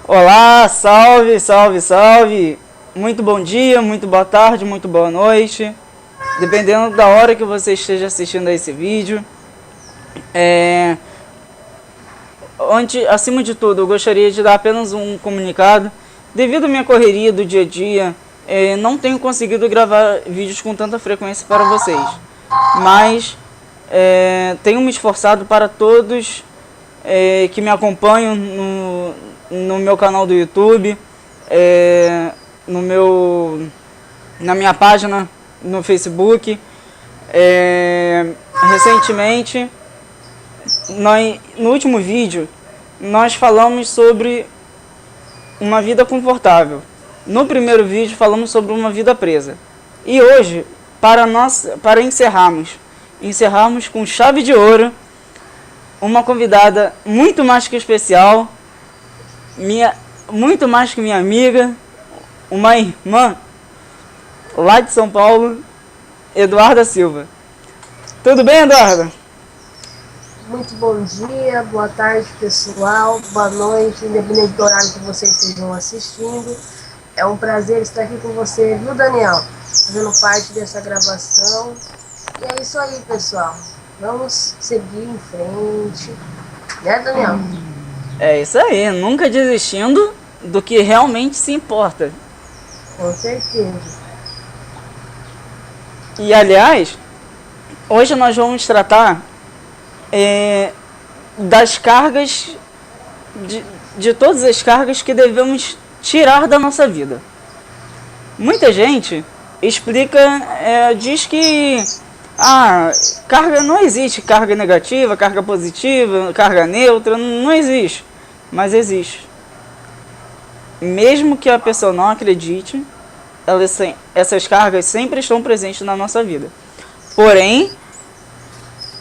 Olá, salve, salve, salve! Muito bom dia, muito boa tarde, muito boa noite, dependendo da hora que você esteja assistindo a esse vídeo. Acima de tudo, eu gostaria de dar apenas um comunicado. Devido à minha correria do dia a dia, não tenho conseguido gravar vídeos com tanta frequência para vocês, mas tenho me esforçado para todos que me acompanham no meu canal do YouTube, na minha página no Facebook. Recentemente, no último vídeo, nós falamos sobre uma vida confortável. No primeiro vídeo, falamos sobre uma vida presa. E hoje, para encerrarmos com chave de ouro, uma convidada muito mais que especial, muito mais que minha amiga, uma irmã lá de São Paulo, Eduarda Silva. Tudo bem, Eduarda? Muito bom dia, boa tarde, pessoal, boa noite, independente do horário que vocês estejam assistindo. É um prazer estar aqui com você, viu, Daniel? Fazendo parte dessa gravação. E é isso aí, pessoal. Vamos seguir em frente. Né, Daniel? É isso aí, nunca desistindo do que realmente se importa. Com certeza. E, aliás, hoje nós vamos tratar das cargas, de todas as cargas que devemos tirar da nossa vida. Muita gente diz que carga não existe, carga negativa, carga positiva, carga neutra, não existe, mas existe. Mesmo que a pessoa não acredite, essas cargas sempre estão presentes na nossa vida. Porém,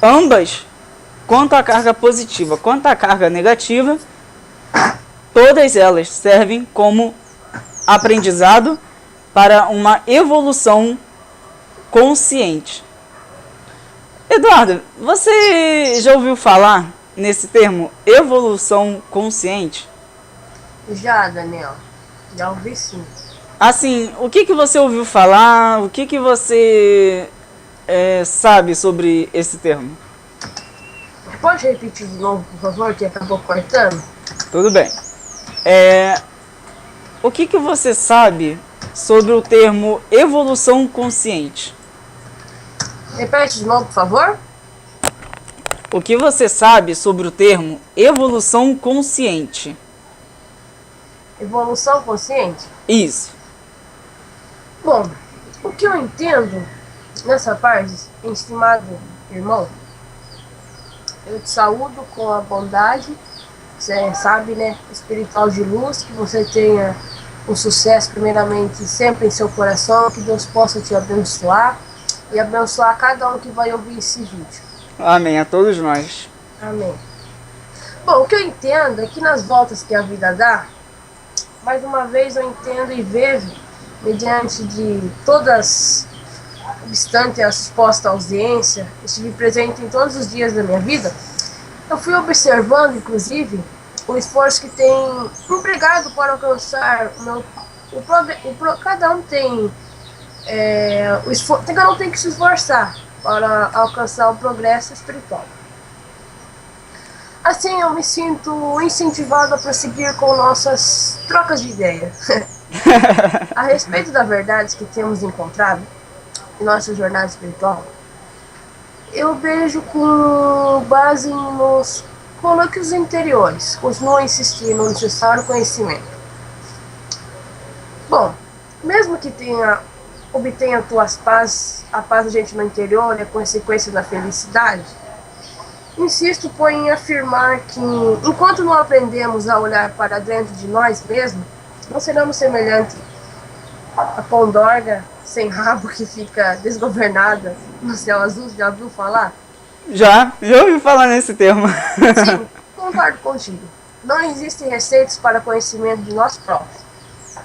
ambas, quanto à carga positiva quanto à carga negativa, todas elas servem como aprendizado para uma evolução consciente. Eduardo, você já ouviu falar nesse termo evolução consciente? Já, Daniel. Já ouvi sim. Assim, o que você ouviu falar? O que você sabe sobre esse termo? Pode repetir de novo, por favor, que acabou cortando? Tudo bem. O que você sabe sobre o termo evolução consciente? Repete de novo, por favor. O que você sabe sobre o termo evolução consciente? Evolução consciente? Isso. Bom, o que eu entendo nessa parte, estimado irmão, eu te saúdo com a bondade, você sabe, né, espiritual de luz, que você tenha o sucesso primeiramente sempre em seu coração, que Deus possa te abençoar e abençoar cada um que vai ouvir esse vídeo. Amém, a todos nós. Amém. Bom, o que eu entendo é que nas voltas que a vida dá, mais uma vez eu entendo e vejo, mediante de todas, obstante a suposta ausência, estive presente em todos os dias da minha vida, eu fui observando, inclusive, o esforço que tem empregado para alcançar cada um tem cada um tem que se esforçar para alcançar o progresso espiritual. Assim, eu me sinto incentivado a prosseguir com nossas trocas de ideia a respeito das verdades que temos encontrado em nossa jornada espiritual. Eu vejo com base nos colóquios anteriores, continuo a insistir no necessário conhecimento. Bom, mesmo que obtenha a paz da gente no interior e a consequência da felicidade, insisto em afirmar que, enquanto não aprendemos a olhar para dentro de nós mesmos, não seremos semelhantes à condorga sem rabo que fica desgovernada no céu azul. Já ouviu falar? Já ouvi falar nesse termo. Sim, concordo contigo. Não existem receitas para conhecimento de nós próprios.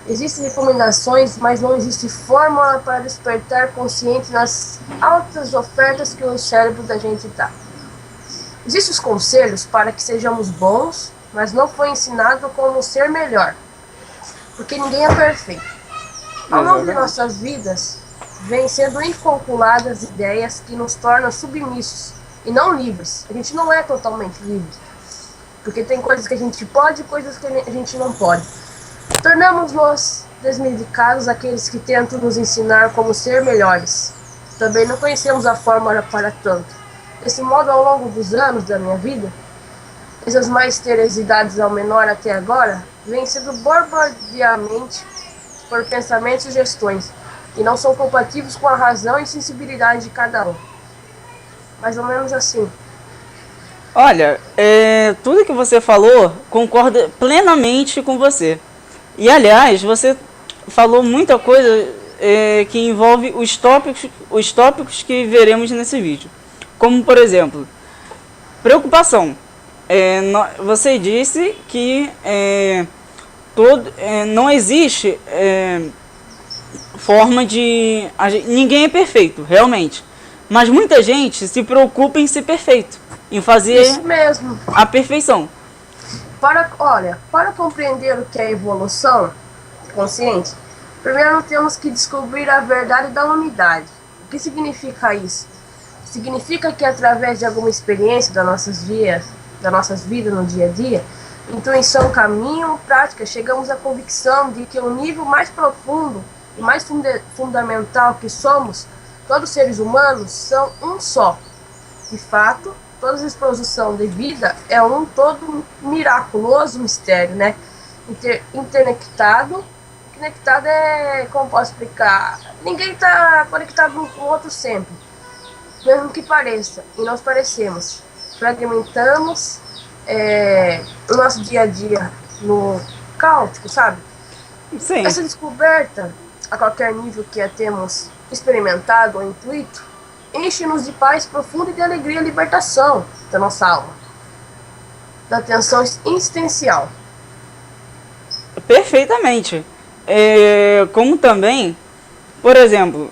Existem recomendações, mas não existe fórmula para despertar consciente nas altas ofertas que o cérebro da gente dá. Existem os conselhos para que sejamos bons mas não foi ensinado como ser melhor, porque ninguém é perfeito. Ao longo de nossas vidas, vêm sendo inculcadas ideias que nos tornam submissos e não livres. A gente não é totalmente livre, porque tem coisas que a gente pode e coisas que a gente não pode. Tornamos-nos desmedicados aqueles que tentam nos ensinar como ser melhores. Também não conhecemos a fórmula para tanto. Desse modo, ao longo dos anos da minha vida, essas mais terem idades ao menor até agora, vêm sendo bombardeadamente por pensamentos e sugestões que não são compatíveis com a razão e sensibilidade de cada um. Mais ou menos assim. Olha, tudo que você falou, concordo plenamente com você. E, aliás, você falou muita coisa que envolve os tópicos que veremos nesse vídeo. Como, por exemplo, preocupação. Você disse que não existe forma de... Ninguém é perfeito, realmente. Mas muita gente se preocupa em ser perfeito, em fazer Isso mesmo. a perfeição. Para compreender o que é evolução consciente, primeiro temos que descobrir a verdade da unidade. O que significa isso? Significa que através de alguma experiência das nossas vidas no dia a dia, intuição, caminho, prática, chegamos à convicção de que o nível mais profundo e mais fundamental que somos, todos os seres humanos, são um só. De fato, toda a exposição de vida é um todo miraculoso mistério, né? Interconectado. Conectado como posso explicar? Ninguém está conectado um com o outro sempre, mesmo que pareça, e nós parecemos. Fragmentamos o nosso dia a dia no caótico, sabe? Sim. Essa descoberta, a qualquer nível que a temos experimentado ou intuito, enche-nos de paz profunda e de alegria e libertação da nossa alma, da tensão existencial. Perfeitamente. Como também, por exemplo,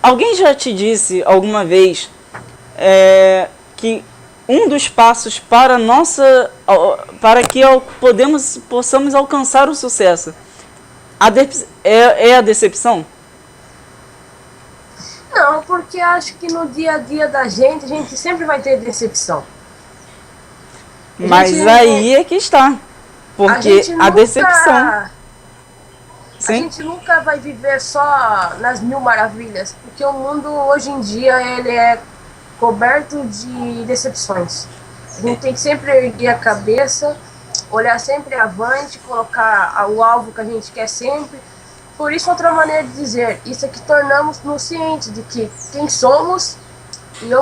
alguém já te disse alguma vez que um dos passos para que possamos alcançar o sucesso é a decepção? Não, porque acho que no dia a dia da gente, a gente sempre vai ter decepção. Mas aí é que está. Porque a decepção... Sim. A gente nunca vai viver só nas mil maravilhas, porque o mundo hoje em dia ele é coberto de decepções. A gente tem que sempre erguer a cabeça, olhar sempre avante, colocar o alvo que a gente quer sempre. Por isso, outra maneira de dizer, isso é que tornamos-nos cientes de que quem somos e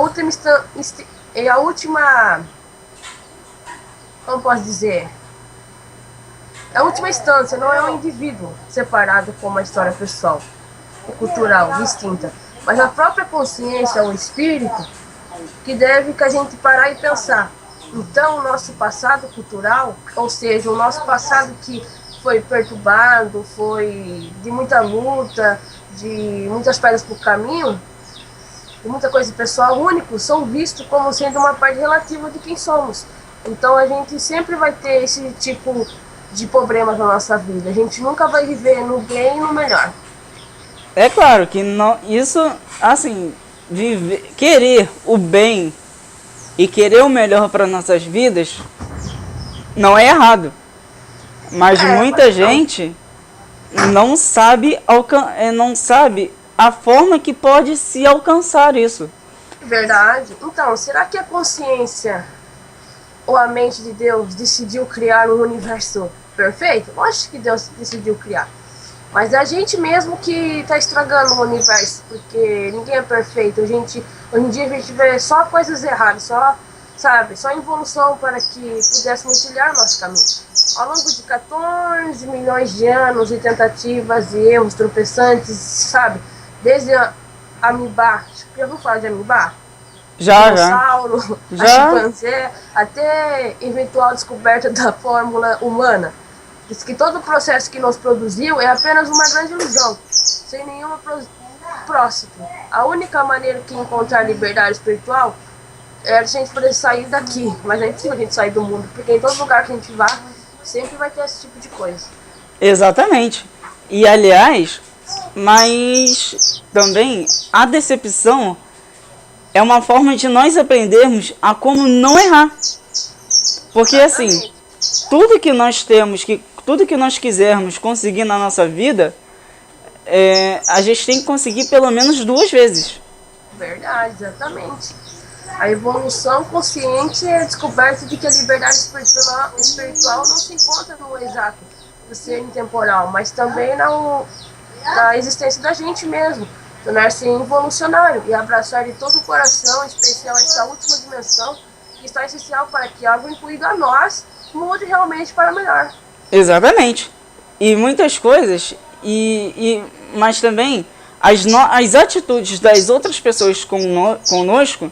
a última, como posso dizer, a última instância não é um indivíduo separado com uma história pessoal e cultural distinta, mas a própria consciência, o espírito, que a gente parar e pensar. Então, o nosso passado cultural, ou seja, o nosso passado que foi perturbado, foi de muita luta, de muitas pedras por caminho, de muita coisa pessoal único, são vistos como sendo uma parte relativa de quem somos. Então, a gente sempre vai ter esse tipo de problemas na nossa vida. A gente nunca vai viver no bem e no melhor. É claro que não, isso, assim, querer o bem e querer o melhor para nossas vidas não é errado. Mas muita gente não sabe a forma que pode se alcançar isso. Verdade. Então, será que a consciência ou a mente de Deus decidiu criar um universo perfeito? Eu acho que Deus decidiu criar. Mas é a gente mesmo que está estragando o universo, porque ninguém é perfeito. Hoje em dia a gente vê só coisas erradas, só evolução para que pudéssemos trilhar nosso caminho. Ao longo de 14 milhões de anos de tentativas e erros tropeçantes, sabe? Desde a amibá, já ouviu falar de amibá? Já. Dinossauro, a chimpanzé, até a eventual descoberta da fórmula humana. Diz que todo o processo que nos produziu é apenas uma grande ilusão, sem nenhuma próximo. A única maneira que encontrar liberdade espiritual é a gente poder sair daqui, mas não é impossível a gente sair do mundo, porque em todo lugar que a gente vá, sempre vai ter esse tipo de coisa. Exatamente. E aliás, mas também a decepção é uma forma de nós aprendermos a como não errar. Porque assim, tudo que nós temos, tudo que nós quisermos conseguir na nossa vida, a gente tem que conseguir pelo menos 2 vezes. Verdade, exatamente. A evolução consciente é a descoberta de que a liberdade espiritual não se encontra no exato do ser intemporal, mas também na existência da gente mesmo, tornar-se involucionário e abraçar de todo o coração, em especial essa última dimensão, que está essencial para que algo incluído a nós mude realmente para melhor. Exatamente. E muitas coisas, mas também as atitudes das outras pessoas conosco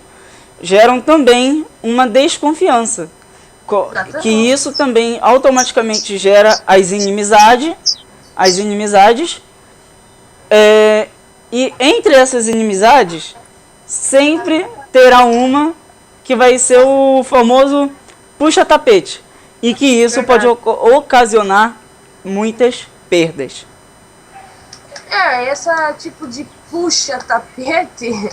geram também uma desconfiança. Que isso também automaticamente gera as inimizades. E entre essas inimizades, sempre terá uma que vai ser o famoso puxa-tapete. E que isso pode ocasionar muitas perdas. Esse tipo de puxa-tapete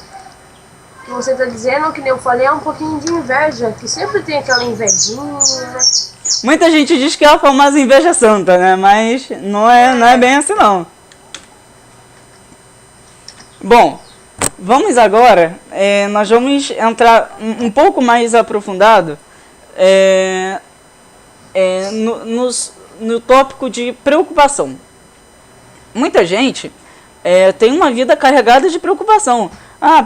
que você está dizendo, que nem eu falei, é um pouquinho de inveja, que sempre tem aquela invejinha, né? Muita gente diz que é a famosa inveja santa, né? Mas não é bem assim, não. Bom, vamos agora, nós vamos entrar um pouco mais aprofundado no tópico de preocupação. Muita gente tem uma vida carregada de preocupação.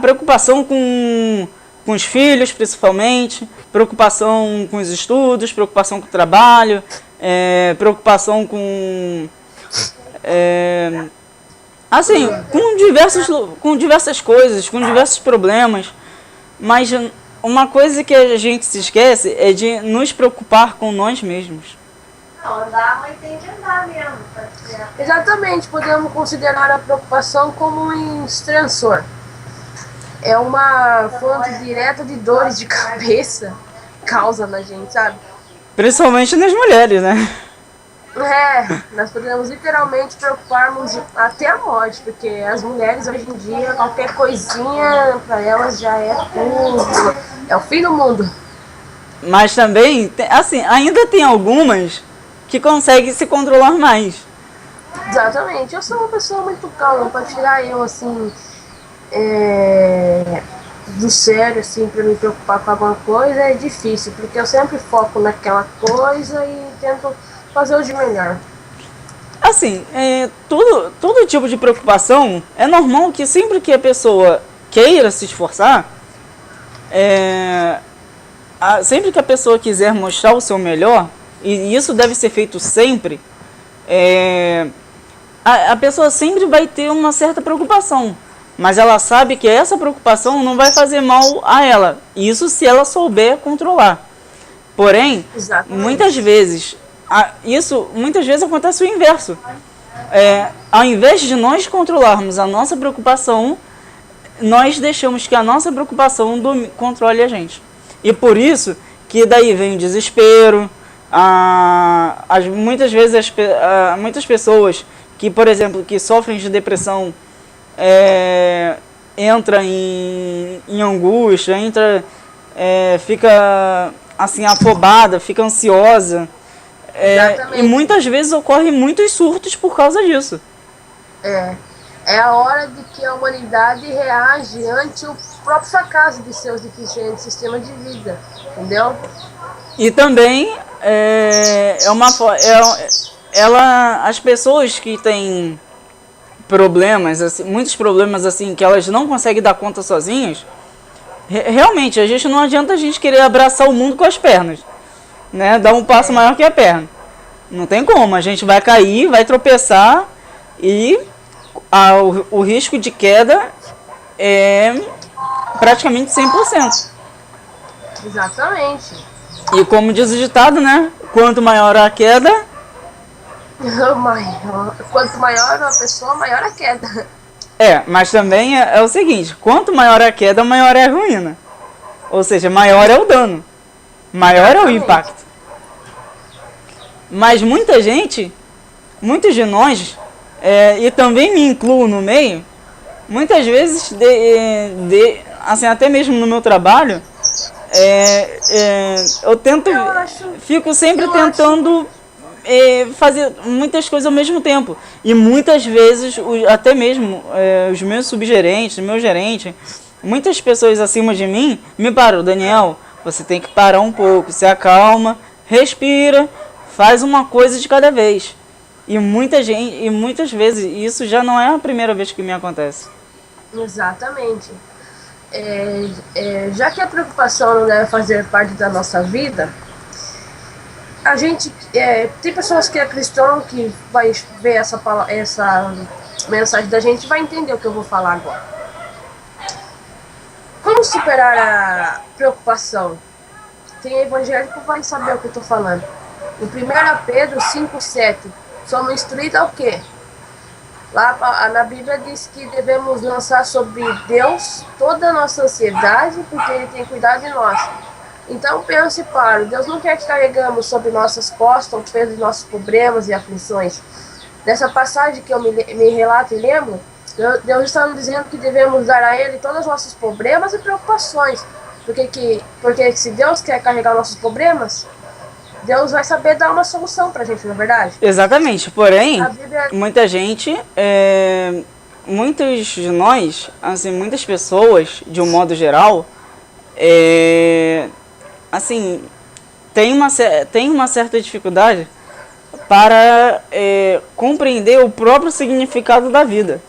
Preocupação com os filhos, principalmente, preocupação com os estudos, preocupação com o trabalho, preocupação com com diversas coisas, com diversos problemas. Mas uma coisa que a gente se esquece é de nos preocupar com nós mesmos. Andar, mas tem que andar mesmo. Exatamente, podemos considerar a preocupação como um estressor. É uma fonte direta de dores de cabeça, causa na gente, sabe? Principalmente nas mulheres, né? Nós podemos literalmente preocuparmos até a morte, porque as mulheres hoje em dia, qualquer coisinha para elas já é tudo, é o fim do mundo. Mas também, assim, ainda tem algumas que conseguem se controlar mais. Exatamente, eu sou uma pessoa muito calma, para tirar eu assim do sério, assim, para me preocupar com alguma coisa é difícil, porque eu sempre foco naquela coisa e tento fazer o de melhor. Assim, todo tipo de preocupação é normal que sempre que a pessoa queira se esforçar, sempre que a pessoa quiser mostrar o seu melhor, e isso deve ser feito sempre, a pessoa sempre vai ter uma certa preocupação. Mas ela sabe que essa preocupação não vai fazer mal a ela. Isso se ela souber controlar. Porém, muitas vezes acontece o inverso. Ao invés de nós controlarmos a nossa preocupação, nós deixamos que a nossa preocupação controle a gente. E por isso que daí vem o desespero. Muitas vezes muitas pessoas que, por exemplo, que sofrem de depressão entra em angústia, fica assim afobada, fica ansiosa, e muitas vezes ocorrem muitos surtos por causa disso. É a hora de que a humanidade reage ante o próprio fracasso de seus deficientes sistemas de vida, entendeu? E também as pessoas que têm problemas, assim, muitos problemas assim, que elas não conseguem dar conta sozinhas, realmente, a gente não adianta a gente querer abraçar o mundo com as pernas, né? Dar um passo maior que a perna. Não tem como, a gente vai cair, vai tropeçar e o risco de queda é praticamente 100%. Exatamente. E como diz o ditado, né? Quanto maior a queda, quanto maior a pessoa, maior a queda. Mas também é o seguinte, quanto maior a queda, maior é a ruína. Ou seja, maior é o dano, maior é o impacto. Mas muita gente, muitos de nós, e também me incluo no meio, muitas vezes, assim, até mesmo no meu trabalho, eu tento, fico sempre tentando fazer muitas coisas ao mesmo tempo. E muitas vezes, até mesmo os meus subgerentes, o meu gerente, muitas pessoas acima de mim me param: Daniel, você tem que parar um pouco, se acalma, respira, faz uma coisa de cada vez. E muitas vezes, isso já não é a primeira vez que me acontece. Exatamente. Já que a preocupação não deve fazer parte da nossa vida, a gente tem pessoas que é cristão que vai ver essa mensagem da gente e vai entender o que eu vou falar agora. Como superar a preocupação? Quem é evangélico vai saber o que eu estou falando. Em 1 Pedro 5,7, somos instruídos ao quê? Lá na Bíblia diz que devemos lançar sobre Deus toda a nossa ansiedade, porque Ele tem cuidado de nós. Então pense para, Deus não quer que carregamos sobre nossas costas o peso de nossos problemas e aflições. Nessa passagem que eu me relato e lembro, Deus está nos dizendo que devemos dar a Ele todos os nossos problemas e preocupações. Porque se Deus quer carregar nossos problemas, Deus vai saber dar uma solução pra gente, não é verdade? Exatamente, porém, Bíblia... muita gente, muitos de nós, assim, muitas pessoas, de um modo geral, assim, tem uma certa dificuldade para compreender o próprio significado da vida.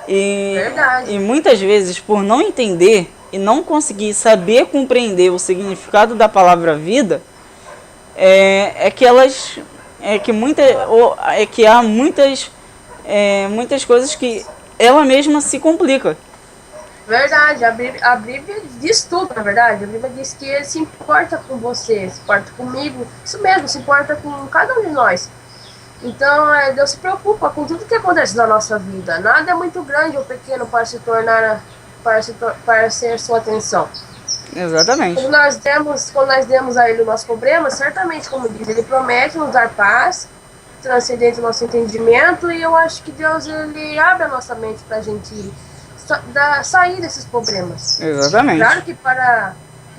E muitas vezes, por não entender e não conseguir saber compreender o significado da palavra vida, que há muitas coisas que ela mesma se complica. Verdade, a Bíblia diz tudo, na verdade. A Bíblia diz que Ele se importa com você, se importa comigo, isso mesmo, se importa com cada um de nós. Então, Deus se preocupa com tudo que acontece na nossa vida. Nada é muito grande ou pequeno para ser sua atenção. Exatamente. Quando nós demos a Ele o nosso problema, certamente, como diz, Ele promete nos dar paz, transcendente o nosso entendimento, e eu acho que Deus, Ele abre a nossa mente para a gente sair desses problemas. Exatamente. Claro que para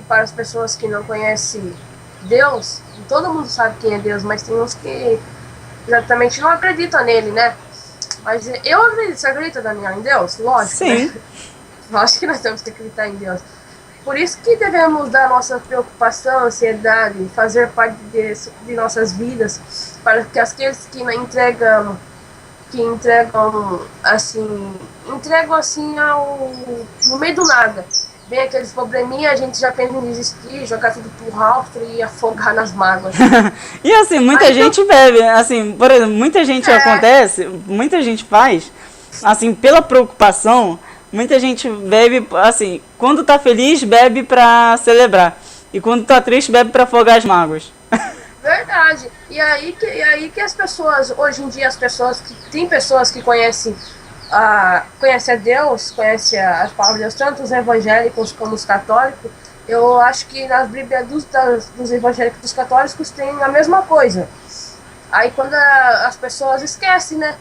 as pessoas que não conhecem Deus, todo mundo sabe quem é Deus, mas tem uns que exatamente não acreditam nele, né? Mas eu acredito. Você acredita, Daniel, em Deus? Lógico. Sim. Né? Lógico que nós temos que acreditar em Deus. Por isso que devemos dar nossa preocupação, ansiedade, fazer parte de nossas vidas, para que aqueles que entregam assim no meio do nada. Vem aqueles probleminha, a gente já pensa em desistir, jogar tudo pro alto e afogar nas mágoas. E assim, muita gente bebe, assim, por exemplo, muita gente muita gente faz, assim, pela preocupação, muita gente bebe, assim, quando tá feliz, bebe pra celebrar. E quando tá triste, bebe pra afogar as mágoas. Verdade. E aí que as pessoas, hoje em dia, tem pessoas que conhecem a Deus, conhecem as palavras de Deus, tanto os evangélicos como os católicos. Eu acho que nas Bíblias dos evangélicos e dos católicos tem a mesma coisa. Aí quando as pessoas esquecem, né,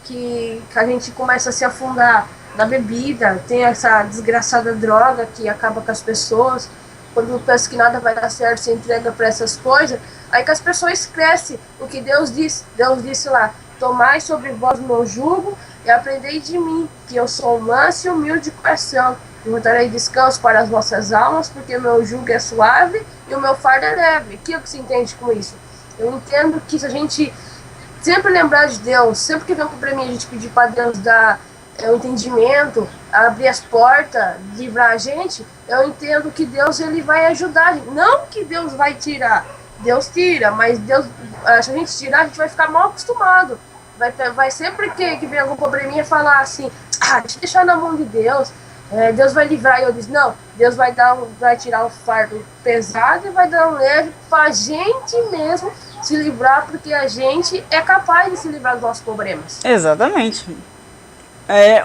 que a gente começa a se afundar na bebida, tem essa desgraçada droga que acaba com as pessoas. Quando pensa que nada vai dar certo, se entrega para essas coisas, aí que as pessoas crescem. O que Deus disse lá: tomai sobre vós o meu jugo e aprendei de mim, que eu sou manso e humilde de coração. Encontrarei descanso para as vossas almas, porque o meu jugo é suave e o meu fardo é leve. O que você entende com isso? Eu entendo que se a gente sempre lembrar de Deus, sempre que vem um probleminha, a gente pedir para Deus dar o entendimento, abrir as portas, livrar a gente, eu entendo que Deus, ele vai ajudar. Não que Deus vai tirar, Deus tira, mas Deus, se a gente tirar, a gente vai ficar mal acostumado. Vai sempre que vem algum probleminha falar assim: deixa eu deixar na mão de Deus, Deus vai livrar. E eu disse: não, Deus vai tirar o fardo pesado e vai dar um leve pra gente mesmo se livrar, porque a gente é capaz de se livrar dos nossos problemas. Exatamente.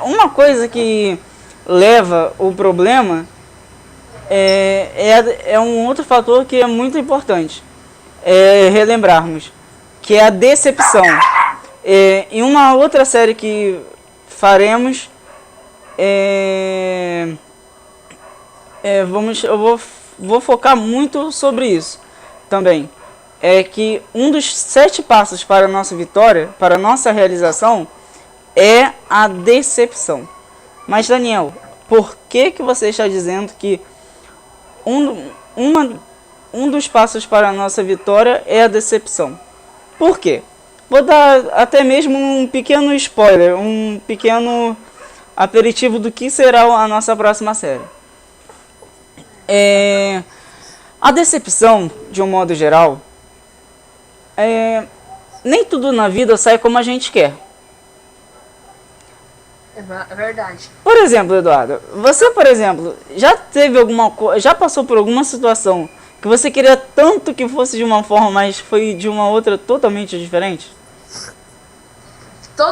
Uma coisa que leva o problema é um outro fator que é muito importante relembrarmos, que é a decepção. Em uma outra série que faremos, eu vou focar muito sobre isso também. É que um dos 7 passos para a nossa vitória, para a nossa realização, é a decepção. Mas, Daniel, por que você está dizendo que um dos passos para a nossa vitória é a decepção? Por quê? Vou dar até mesmo um pequeno spoiler, um pequeno aperitivo do que será a nossa próxima série. A decepção, de um modo geral, nem tudo na vida sai como a gente quer. É verdade. Por exemplo, Eduardo, você, por exemplo, já passou por alguma situação que você queria tanto que fosse de uma forma, mas foi de uma outra totalmente diferente?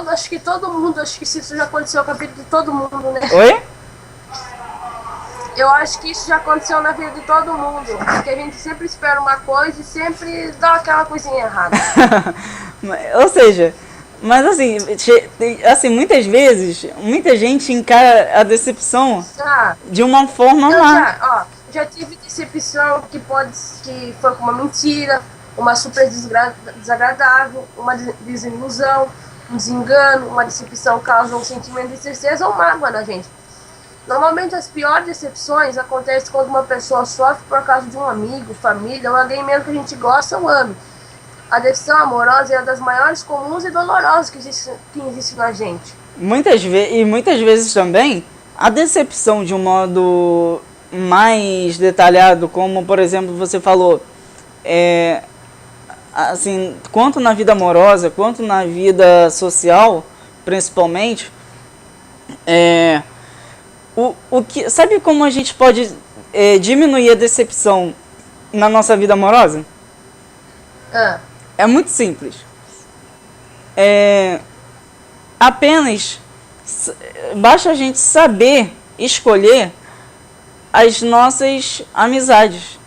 Acho que todo mundo, acho que isso já aconteceu com a vida de todo mundo, né? Oi? Eu acho que isso já aconteceu na vida de todo mundo. Porque a gente sempre espera uma coisa e sempre dá aquela coisinha errada. Ou seja, mas assim, muitas vezes, muita gente encara a decepção de uma forma má. Já tive decepção que foi com uma mentira, uma super desagradável, uma desilusão, um desengano, uma decepção causa um sentimento de tristeza ou mágoa na gente. Normalmente as piores decepções acontecem quando uma pessoa sofre por causa de um amigo, família ou alguém mesmo que a gente gosta ou ama. A decepção amorosa é uma das maiores comuns e dolorosas que existe na gente. Muitas vezes também, a decepção de um modo mais detalhado, como por exemplo você falou, assim, quanto na vida amorosa, quanto na vida social, principalmente, sabe como a gente pode diminuir a decepção na nossa vida amorosa? É muito simples. Apenas basta a gente saber escolher as nossas amizades.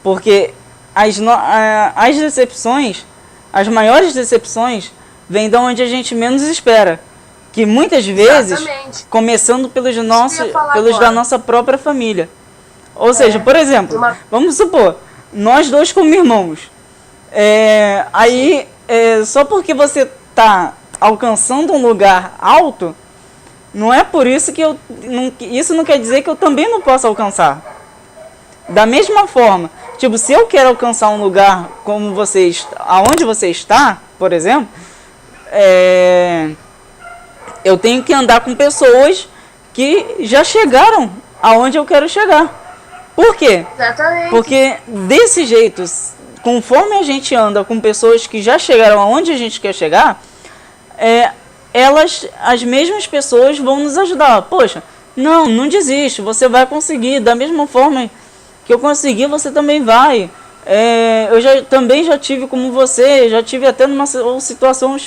Porque as decepções, as maiores decepções, vêm de onde a gente menos espera. Que muitas vezes, Exatamente. Começando pelos da nossa própria família. Ou seja, por exemplo, vamos supor, nós dois como irmãos. Só porque você está alcançando um lugar alto, não é por isso que isso não quer dizer que eu também não posso alcançar. Da mesma forma, tipo, se eu quero alcançar um lugar como aonde você está, por exemplo, eu tenho que andar com pessoas que já chegaram aonde eu quero chegar. Por quê? Exatamente. Porque desse jeito, conforme a gente anda com pessoas que já chegaram aonde a gente quer chegar, as mesmas pessoas vão nos ajudar. Poxa, não desiste, você vai conseguir. Da mesma forma que eu consegui, você também vai. Eu também já tive como você, já tive até numa situação,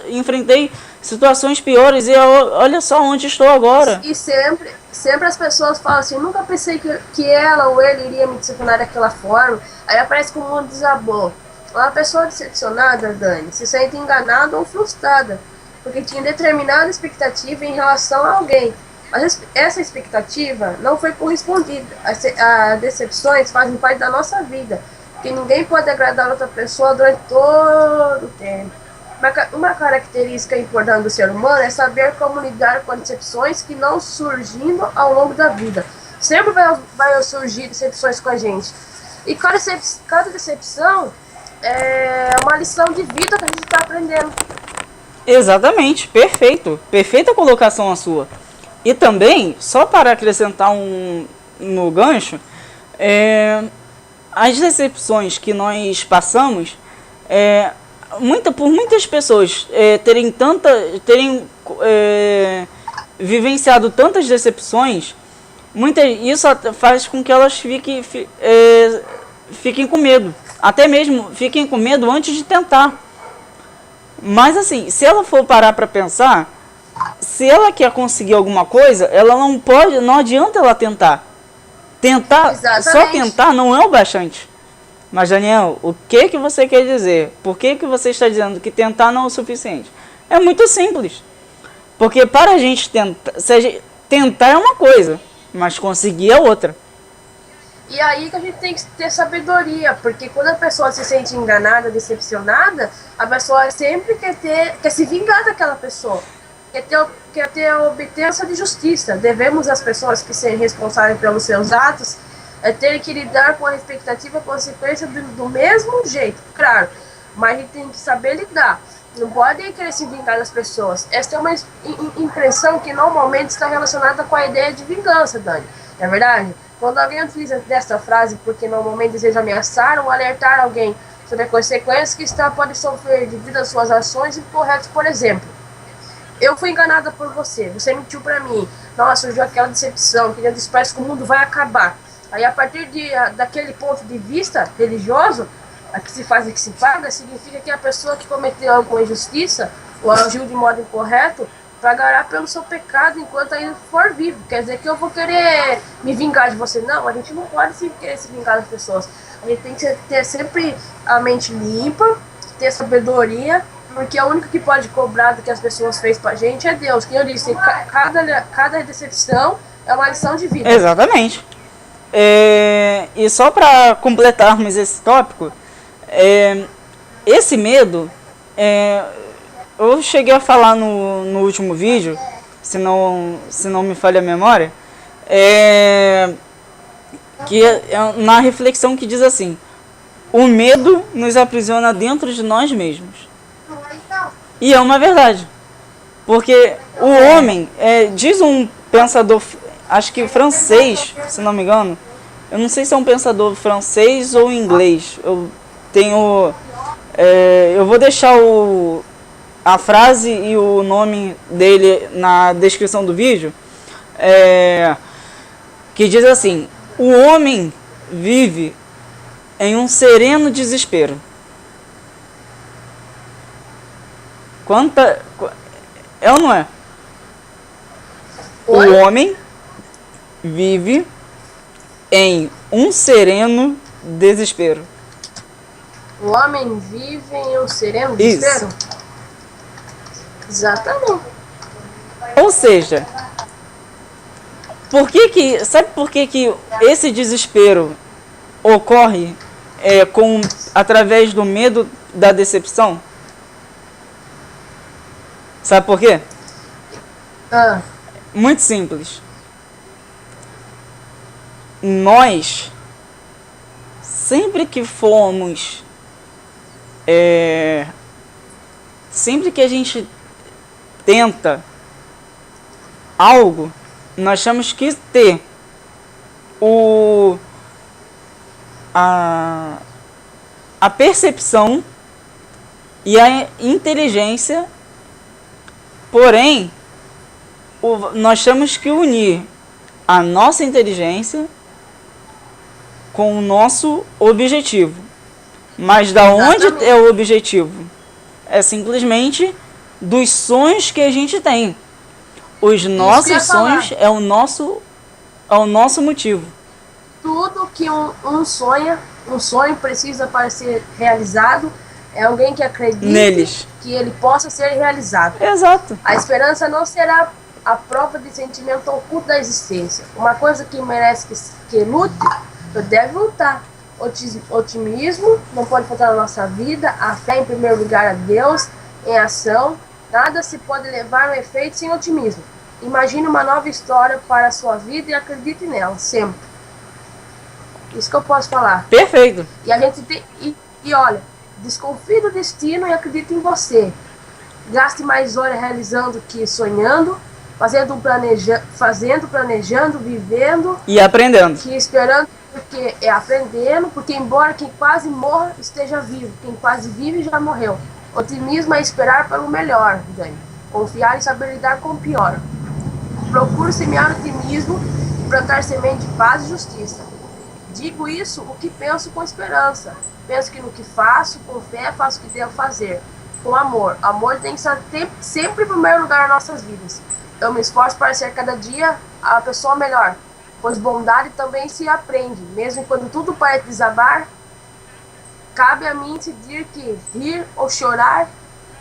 enfrentei situações piores e olha só onde estou agora. E sempre as pessoas falam assim, nunca pensei que ela ou ele iria me disciplinar daquela forma. Aí aparece que o mundo desabou. Uma pessoa decepcionada, Dani, se sente enganada ou frustrada, porque tinha determinada expectativa em relação a alguém. Mas essa expectativa não foi correspondida. As decepções fazem parte da nossa vida, porque ninguém pode agradar outra pessoa durante todo o tempo. Uma característica importante do ser humano é saber como lidar com as decepções que não surgindo ao longo da vida. Sempre vai surgir decepções com a gente. E cada decepção é uma lição de vida que a gente está aprendendo. Exatamente, perfeito. Perfeita colocação a sua. E também, só para acrescentar no gancho, as decepções que nós passamos, por muitas pessoas terem vivenciado tantas decepções, isso faz com que elas fiquem com medo. Até mesmo fiquem com medo antes de tentar. Mas assim, se ela for parar para pensar, se ela quer conseguir alguma coisa, ela não adianta ela tentar. Tentar, só Exatamente. tentar não é o bastante. Mas, Daniel, o que você quer dizer? Por que você está dizendo que tentar não é o suficiente? É muito simples. Porque para a gente tentar, tentar é uma coisa, mas conseguir é outra. E aí que a gente tem que ter sabedoria, porque quando a pessoa se sente enganada, decepcionada, a pessoa sempre quer se vingar daquela pessoa, quer ter a obtenção de justiça. Devemos, as pessoas que serem responsáveis pelos seus atos, ter que lidar com a expectativa e a consequência do mesmo jeito, claro, mas a gente tem que saber lidar. Não pode querer se vingar das pessoas. Essa é uma impressão que normalmente está relacionada com a ideia de vingança, Dani. Não é verdade? Quando alguém utiliza dessa frase porque normalmente deseja ameaçar ou alertar alguém sobre as consequências que pode sofrer devido às suas ações incorretas, por exemplo. Eu fui enganada por você, você mentiu pra mim. Nossa, surgiu aquela decepção, que parece que o mundo vai acabar. Aí a partir daquele ponto de vista religioso, a que se faz e que se paga, significa que a pessoa que cometeu alguma injustiça ou agiu de modo incorreto pagará pelo seu pecado enquanto ainda for vivo. Quer dizer que eu vou querer me vingar de você. Não, a gente não pode querer se vingar das pessoas. A gente tem que ter sempre a mente limpa, ter sabedoria, porque o único que pode cobrar do que as pessoas fez pra gente é Deus. Como eu disse, cada decepção é uma lição de vida. Exatamente. E só para completarmos esse tópico, esse medo, eu cheguei a falar no último vídeo, se não me falha a memória, que na reflexão que diz assim: o medo nos aprisiona dentro de nós mesmos. E é uma verdade, porque o homem, diz um pensador, acho que francês, se não me engano, eu não sei se é um pensador francês ou inglês, eu vou deixar a frase e o nome dele na descrição do vídeo, que diz assim: o homem vive em um sereno desespero. É ou não é? Oi? O homem vive em um sereno desespero. O homem vive em um sereno desespero? Exatamente. Ou seja, sabe por que esse desespero ocorre através do medo da decepção? Sabe por quê? Muito simples. Nós, sempre que a gente tenta algo, nós temos que ter a percepção e a inteligência, porém, nós temos que unir a nossa inteligência com o nosso objetivo. Mas da onde é o objetivo? É simplesmente dos sonhos que a gente tem. Os nossos sonhos é o nosso motivo. Tudo que um sonho precisa para ser realizado é alguém que acredite neles, que ele possa ser realizado. Exato. A esperança não será a prova de sentimento oculto da existência. Uma coisa que merece que lute, deve lutar. Otimismo não pode faltar na nossa vida. A fé em primeiro lugar a Deus, em ação. Nada se pode levar a efeito sem otimismo. Imagine uma nova história para a sua vida e acredite nela, sempre. Isso que eu posso falar. Perfeito. E a gente tem, olha, desconfie do destino e acredite em você. Gaste mais horas realizando que sonhando, planejando, vivendo e aprendendo. Que esperando, porque aprendendo, porque embora quem quase morra esteja vivo, quem quase vive já morreu. Otimismo é esperar pelo melhor, Dani. Confiar e saber lidar com o pior. Procure semear otimismo e plantar semente de paz e justiça. Digo isso o que penso com esperança. Penso que no que faço, com fé, faço o que devo fazer. Com amor. Amor tem que estar sempre em primeiro lugar nas nossas vidas. Eu me esforço para ser cada dia a pessoa melhor. pois bondade também se aprende, mesmo quando tudo parece desabar. Cabe a mim decidir que rir ou chorar,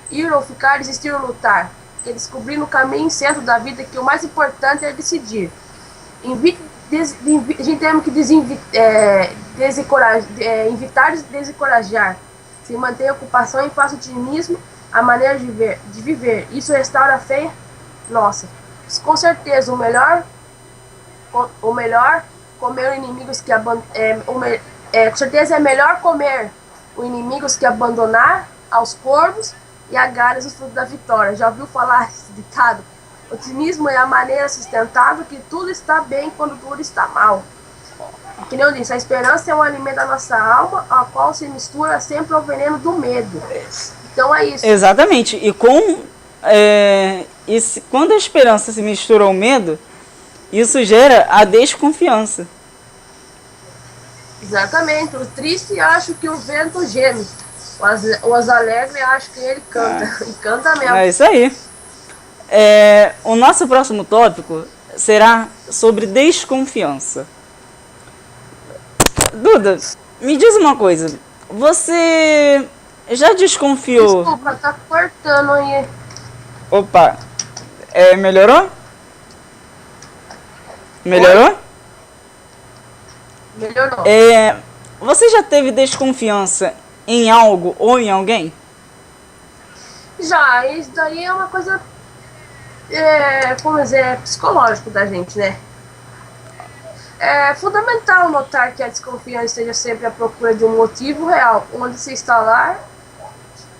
ir ou ficar, desistir ou lutar, que descobrir no caminho certo da vida que o mais importante é decidir. A gente tem que evitar desencorajar, se manter a ocupação e faça o otimismo a maneira de viver. Isso restaura a fé nossa. Com certeza, o melhor comer inimigos que com certeza é melhor comer os inimigos que abandonar aos corvos e a galhas os frutos da vitória. Já ouviu falar esse ditado? O otimismo é a maneira sustentável que tudo está bem quando tudo está mal. Que nem eu disse, a esperança é um alimento da nossa alma, a qual se mistura sempre ao veneno do medo. Então é isso. Exatamente. E quando a esperança se mistura ao medo, isso gera a desconfiança. Exatamente. O triste acha que o vento geme. Os alegres acham que ele canta. E canta mesmo. É isso aí. O nosso próximo tópico será sobre desconfiança. Duda, me diz uma coisa. Você já desconfiou... Desculpa, tá cortando aí. Opa. Melhorou? Melhorou? Melhorou. Você já teve desconfiança em algo ou em alguém? Já, isso daí é uma coisa, como dizer, psicológico da gente, né? É fundamental notar que a desconfiança esteja sempre à procura de um motivo real, onde se instalar,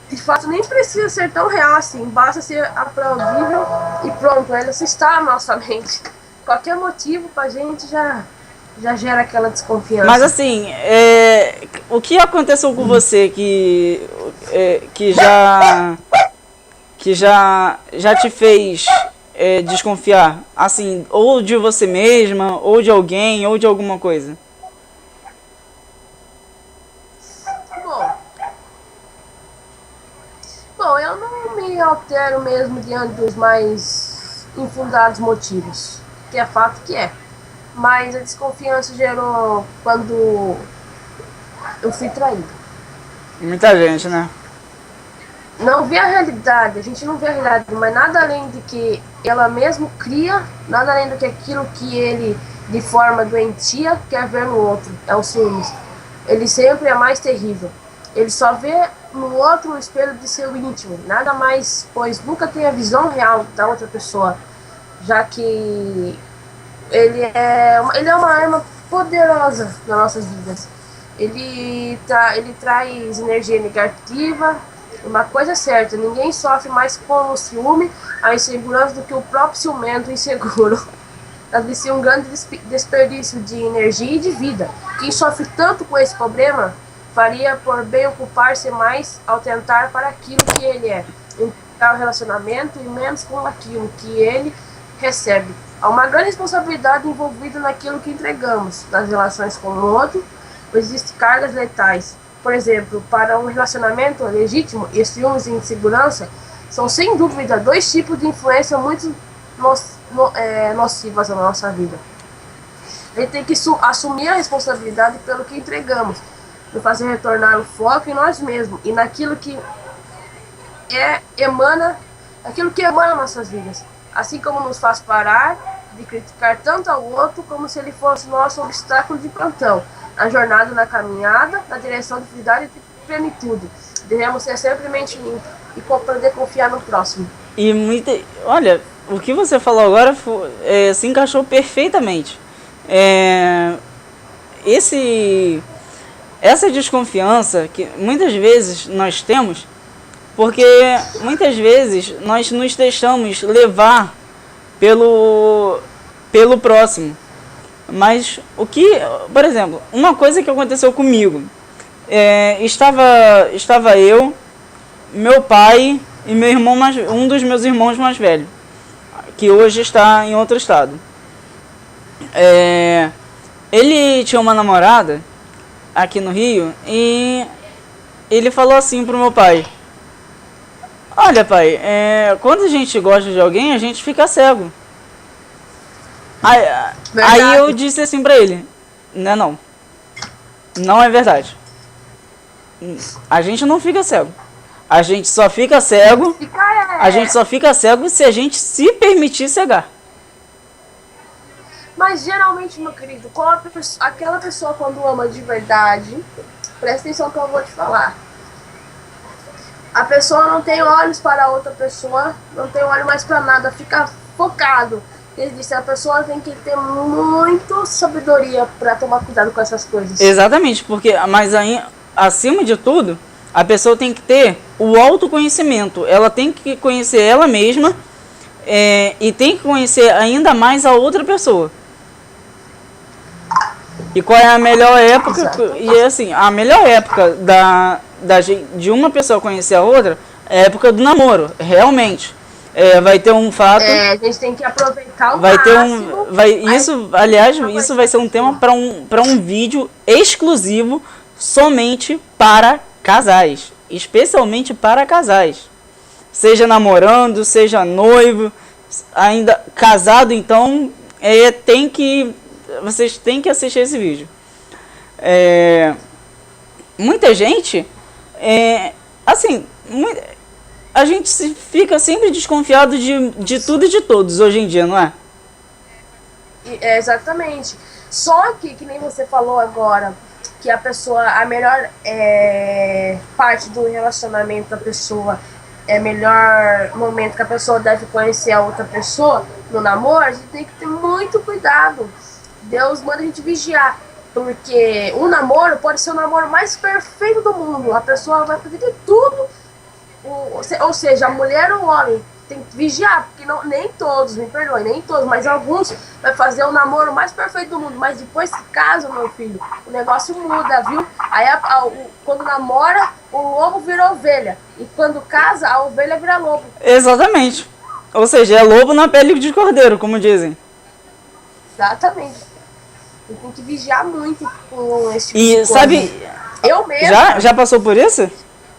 de fato nem precisa ser tão real assim, basta ser aplaudível e pronto, ela se está na nossa mente. Qualquer motivo pra gente já gera aquela desconfiança. Mas assim, o que aconteceu com você que já te fez desconfiar? Assim, ou de você mesma, ou de alguém, ou de alguma coisa? Bom, eu não me altero mesmo diante dos mais infundados motivos, que é fato que é. Mas a desconfiança gerou quando eu fui traído. Muita gente, né? Não vê a realidade, a gente não vê a realidade, mas nada além de que ela mesmo cria, nada além do que aquilo que ele, de forma doentia, quer ver no outro, é o ciúmes. Ele sempre é mais terrível. Ele só vê no outro o espelho de seu íntimo, nada mais, pois nunca tem a visão real da outra pessoa, já que ele é uma arma poderosa nas nossas vidas. Ele traz energia negativa. Uma coisa é certa, ninguém sofre mais com o ciúme, a insegurança do que o próprio ciumento inseguro. Deve ser um grande desperdício de energia e de vida. Quem sofre tanto com esse problema faria por bem ocupar-se mais ao tentar para aquilo que ele é, o relacionamento e menos com aquilo que ele recebe. Há uma grande responsabilidade envolvida naquilo que entregamos, nas relações com o outro, pois existem cargas letais. Por exemplo, para um relacionamento legítimo, e ciúmes e insegurança são sem dúvida dois tipos de influência muito nocivas na nossa vida. A gente tem que assumir a responsabilidade pelo que entregamos, e fazer retornar o foco em nós mesmos e naquilo que emana nossas vidas, assim como nos faz parar de criticar tanto ao outro como se ele fosse nosso obstáculo de plantão, na jornada, na caminhada, na direção de felicidade e de plenitude. Devemos ser sempre mente limpa e poder confiar no próximo. Olha, o que você falou agora se encaixou perfeitamente. Essa desconfiança que muitas vezes nós temos, porque muitas vezes nós nos deixamos levar pelo próximo. Mas por exemplo, uma coisa que aconteceu comigo, estava eu, meu pai e meu irmão um dos meus irmãos mais velho, que hoje está em outro estado. Ele tinha uma namorada aqui no Rio e ele falou assim pro meu pai: olha, pai, quando a gente gosta de alguém, a gente fica cego. Aí, Verdade. aí eu disse assim pra ele, né, não. Não é verdade. A gente não fica cego. A gente só fica cego. A gente só fica cego se a gente se permitir cegar. Mas geralmente, meu querido, aquela pessoa quando ama de verdade, presta atenção que eu vou te falar. A pessoa não tem olhos para outra pessoa, não tem olho mais para nada, fica focado. Ele disse, a pessoa tem que ter muito sabedoria para tomar cuidado com essas coisas. Exatamente, porque, mas aí, acima de tudo, a pessoa tem que ter o autoconhecimento. Ela tem que conhecer ela mesma e tem que conhecer ainda mais a outra pessoa. E qual é a melhor época? Exato. E assim, a melhor época de uma pessoa conhecer a outra é a época do namoro, realmente. Vai ter um fato. A gente tem que aproveitar o Vai ter máximo. isso vai ser um tema para um vídeo exclusivo somente para casais, especialmente para casais. Seja namorando, seja noivo, ainda casado, então vocês têm que assistir esse vídeo. Muita gente, assim, a gente fica sempre desconfiado de tudo e de todos hoje em dia, não é? Exatamente. Só que nem você falou agora, que a melhor parte do relacionamento da pessoa, melhor momento que a pessoa deve conhecer a outra pessoa no namoro, a gente tem que ter muito cuidado. Deus manda a gente vigiar, porque o namoro pode ser o namoro mais perfeito do mundo. A pessoa vai fazer de tudo, ou seja, a mulher ou o homem tem que vigiar, porque nem todos, me perdoem, nem todos, mas alguns vai fazer o namoro mais perfeito do mundo, mas depois que casa, meu filho, o negócio muda, viu? Aí quando namora, o lobo vira ovelha, e quando casa, a ovelha vira lobo. Exatamente. Ou seja, é lobo na pele de cordeiro, como dizem. Exatamente. Você tem que vigiar muito com esse tipo E de coisa. sabe, Eu mesmo. já passou por isso?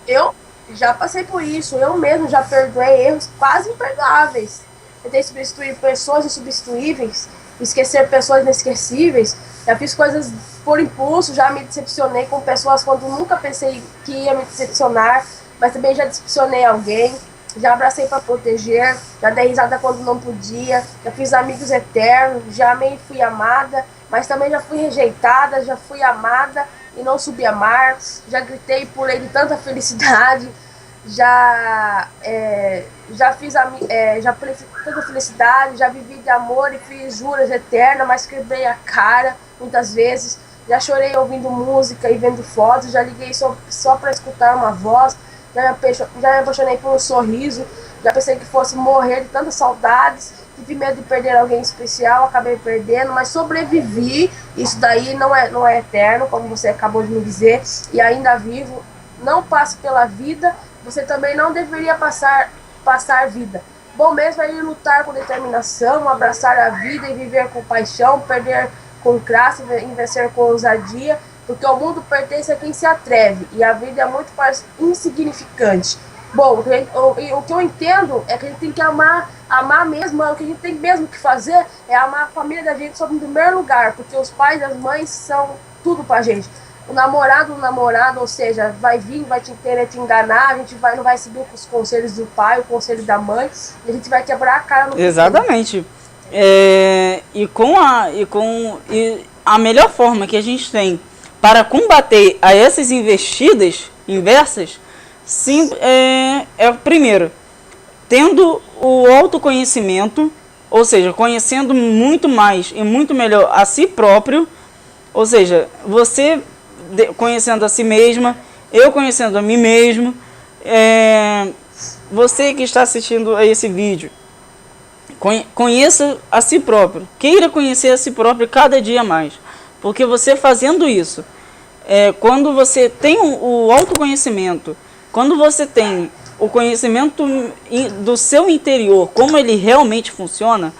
Eu já passei por isso. Eu mesmo já perdoei erros quase imperdoáveis. Tentei substituir pessoas insubstituíveis, esquecer pessoas inesquecíveis. Já fiz coisas por impulso, já me decepcionei com pessoas quando nunca pensei que ia me decepcionar, mas também já decepcionei alguém. Já abracei para proteger, já dei risada quando não podia, já fiz amigos eternos, já amei e fui amada, mas também já fui rejeitada, já fui amada e não subi a mar, já gritei e pulei de tanta felicidade, já fiz já pulei de tanta felicidade, já vivi de amor e fiz juras eternas, mas quebrei a cara muitas vezes, já chorei ouvindo música e vendo fotos, já liguei só para escutar uma voz, já me apaixonei por um sorriso, já pensei que fosse morrer de tantas saudades, tive medo de perder alguém especial, acabei perdendo, mas sobrevivi. Isso daí não é eterno, como você acabou de me dizer, e ainda vivo. Não passe pela vida, você também não deveria passar vida. Bom mesmo é ir lutar com determinação, abraçar a vida e viver com paixão, perder com graça e vencer com ousadia, porque o mundo pertence a quem se atreve, e a vida é muito mais insignificante. Bom, o que eu entendo é que a gente tem que amar mesmo, o que a gente tem mesmo que fazer é amar a família da gente sob em primeiro lugar, porque os pais e as mães são tudo pra gente. O namorado, ou seja, vai vir, vai querer te enganar, a gente não vai seguir os conselhos do pai, o conselho da mãe, e a gente vai quebrar a cara no Exatamente. E a melhor forma que a gente tem para combater a essas investidas inversas, primeiro, tendo o autoconhecimento, ou seja, conhecendo muito mais e muito melhor a si próprio, ou seja, você conhecendo a si mesma, eu conhecendo a mim mesmo, você que está assistindo a esse vídeo, conheça a si próprio, queira conhecer a si próprio cada dia mais, porque você fazendo isso, quando você tem o autoconhecimento, quando você tem o conhecimento do seu interior, como ele realmente funciona,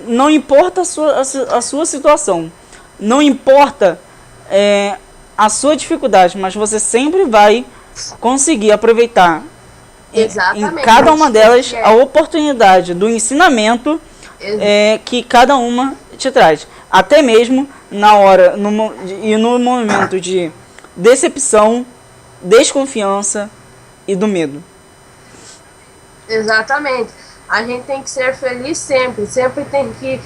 não importa a sua situação, não importa a sua dificuldade, mas você sempre vai conseguir aproveitar Exatamente. cada uma delas É. a oportunidade do ensinamento que cada uma te traz. Até mesmo na hora e no momento de decepção, desconfiança e do medo. Exatamente. A gente tem que ser feliz sempre. Sempre tem que...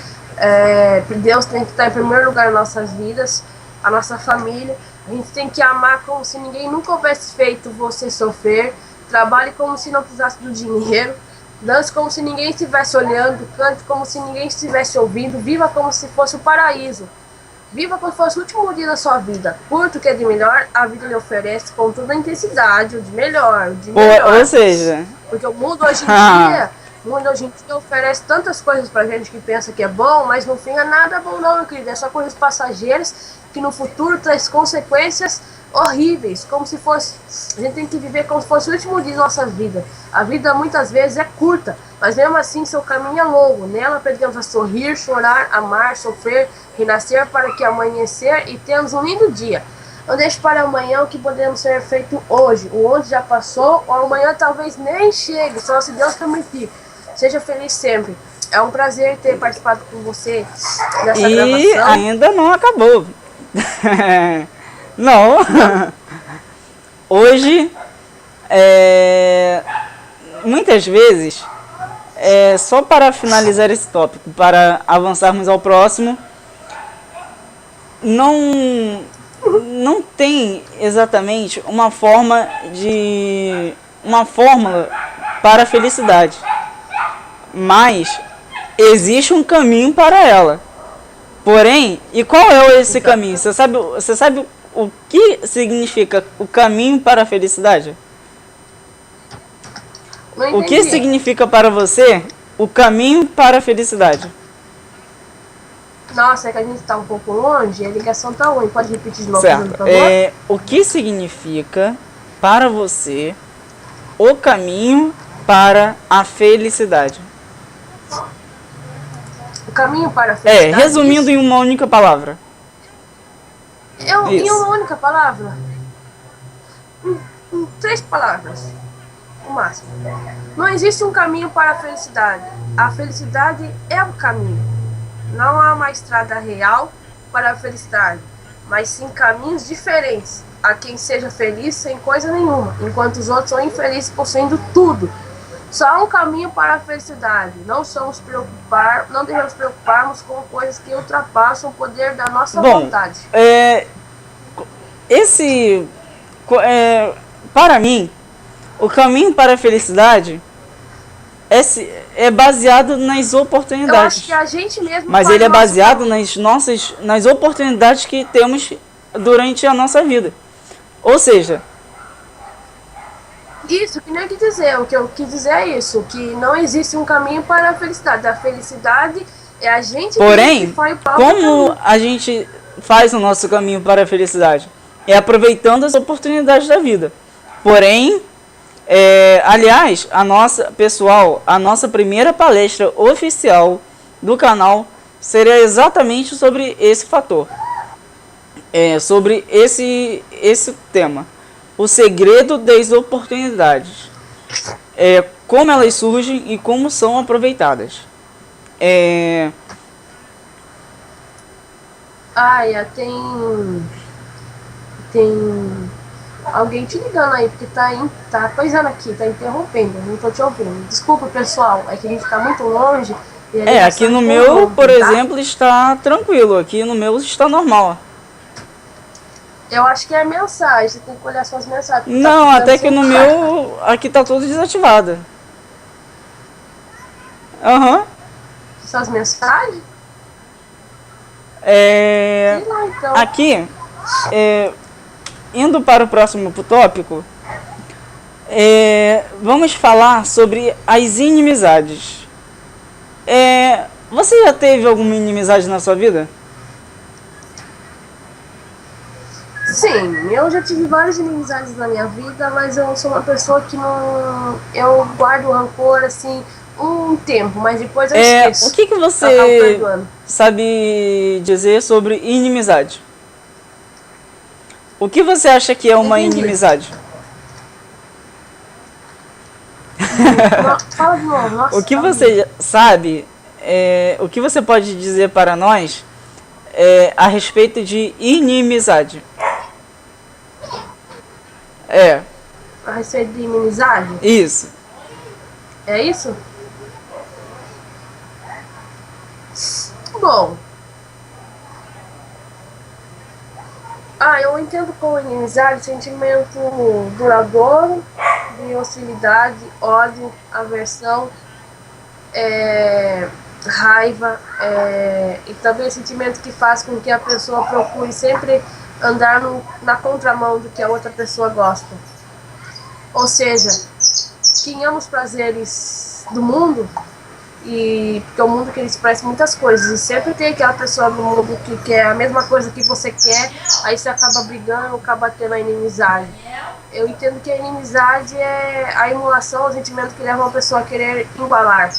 Deus tem que estar em primeiro lugar nas nossas vidas, a nossa família. A gente tem que amar como se ninguém nunca houvesse feito você sofrer. Trabalhe como se não precisasse do dinheiro. Dance como se ninguém estivesse olhando. Cante como se ninguém estivesse ouvindo. Viva como se fosse o paraíso. Viva como se fosse o último dia da sua vida. Curta o que é de melhor, a vida lhe oferece com toda a intensidade, o de melhor, o de melhor. Ou seja... Porque o mundo hoje em dia... O mundo hoje em dia oferece tantas coisas pra gente que pensa que é bom, mas no fim é nada bom não, meu querido. É só coisas passageiras que no futuro traz consequências horríveis, como se fosse... A gente tem que viver como se fosse o último dia da nossa vida. A vida muitas vezes é curta, mas mesmo assim seu caminho é longo. Nela aprendemos a sorrir, chorar, amar, sofrer, renascer para que amanhecer e termos um lindo dia. Não deixe para amanhã o que podemos ser feito hoje. O hoje já passou, o amanhã talvez nem chegue, só se Deus permitir. Seja feliz sempre. É um prazer ter participado com você dessa gravação. E ainda não acabou. Não. Hoje, muitas vezes, só para finalizar esse tópico, para avançarmos ao próximo, não tem exatamente uma fórmula para a felicidade. Mas existe um caminho para ela. Porém, e qual é esse caminho? Você sabe o que significa o caminho para a felicidade? Não O que entendi. significa para você o caminho para a felicidade? Nossa, é que a gente tá um pouco longe, a ligação tá ruim. Pode repetir de novo, Certo. por favor? O que significa para você o caminho para a felicidade? O caminho para a felicidade. Resumindo em uma única palavra. Em uma única palavra? Em 3 palavras. O máximo. Não existe um caminho para a felicidade. A felicidade é o caminho. Não há uma estrada real para a felicidade, mas sim caminhos diferentes. Há quem seja feliz sem coisa nenhuma, enquanto os outros são infelizes possuindo tudo. Só há um caminho para a felicidade. Não devemos preocuparmos com coisas que ultrapassam o poder da nossa vontade. Para mim, o caminho para a felicidade é baseado nas oportunidades. Eu acho que a gente mesmo mas faz ele é o nosso baseado nas oportunidades que temos durante a nossa vida. Ou seja, isso que nem eu quis dizer. O que eu quis dizer é isso, que não existe um caminho para a felicidade. A felicidade é a gente porém, mesmo que faz o próprio como caminho. a gente faz o nosso caminho para a felicidade? É aproveitando as oportunidades da vida. Porém, aliás, a nossa primeira palestra oficial do canal seria exatamente sobre esse fator. Sobre esse tema. O segredo das oportunidades. Como elas surgem e como são aproveitadas. Tem alguém te ligando aí, porque tá coisando aqui, tá interrompendo, não tô te ouvindo. Desculpa, pessoal, é que a gente tá muito longe. E a ligação aqui no meu, interrompe, por tá? exemplo, está tranquilo. Aqui no meu está normal. Eu acho que é mensagem, você tem que olhar suas mensagens. porque Não, tá até que no ficando meu, aqui tá tudo desativado. suas mensagens? É, Sei lá, então. aqui, indo para o próximo tópico, vamos falar sobre as inimizades. Você já teve alguma inimizade na sua vida? Sim, eu já tive várias inimizades na minha vida, mas eu sou uma pessoa que não... Eu guardo rancor, assim, um tempo, mas depois eu esqueço. O que Eu acabo você perdoando. sabe dizer sobre inimizade? O que você acha que é uma Entendi. inimizade? Fala de novo. Nossa, O que fala de você sabe, o que você pode dizer para nós a respeito de inimizade? a respeito de inimizade? Isso. É isso? Bom. Eu entendo como inimizade sentimento duradouro de hostilidade, ódio, aversão, raiva, e também sentimento que faz com que a pessoa procure sempre andar na contramão do que a outra pessoa gosta. Ou seja, tenhamos prazeres do mundo, porque o mundo que expressa muitas coisas, e sempre tem aquela pessoa do mundo que quer a mesma coisa que você quer, aí você acaba brigando, acaba tendo a inimizade. Eu entendo que a inimizade é a emulação, o sentimento que leva uma pessoa a querer igualar,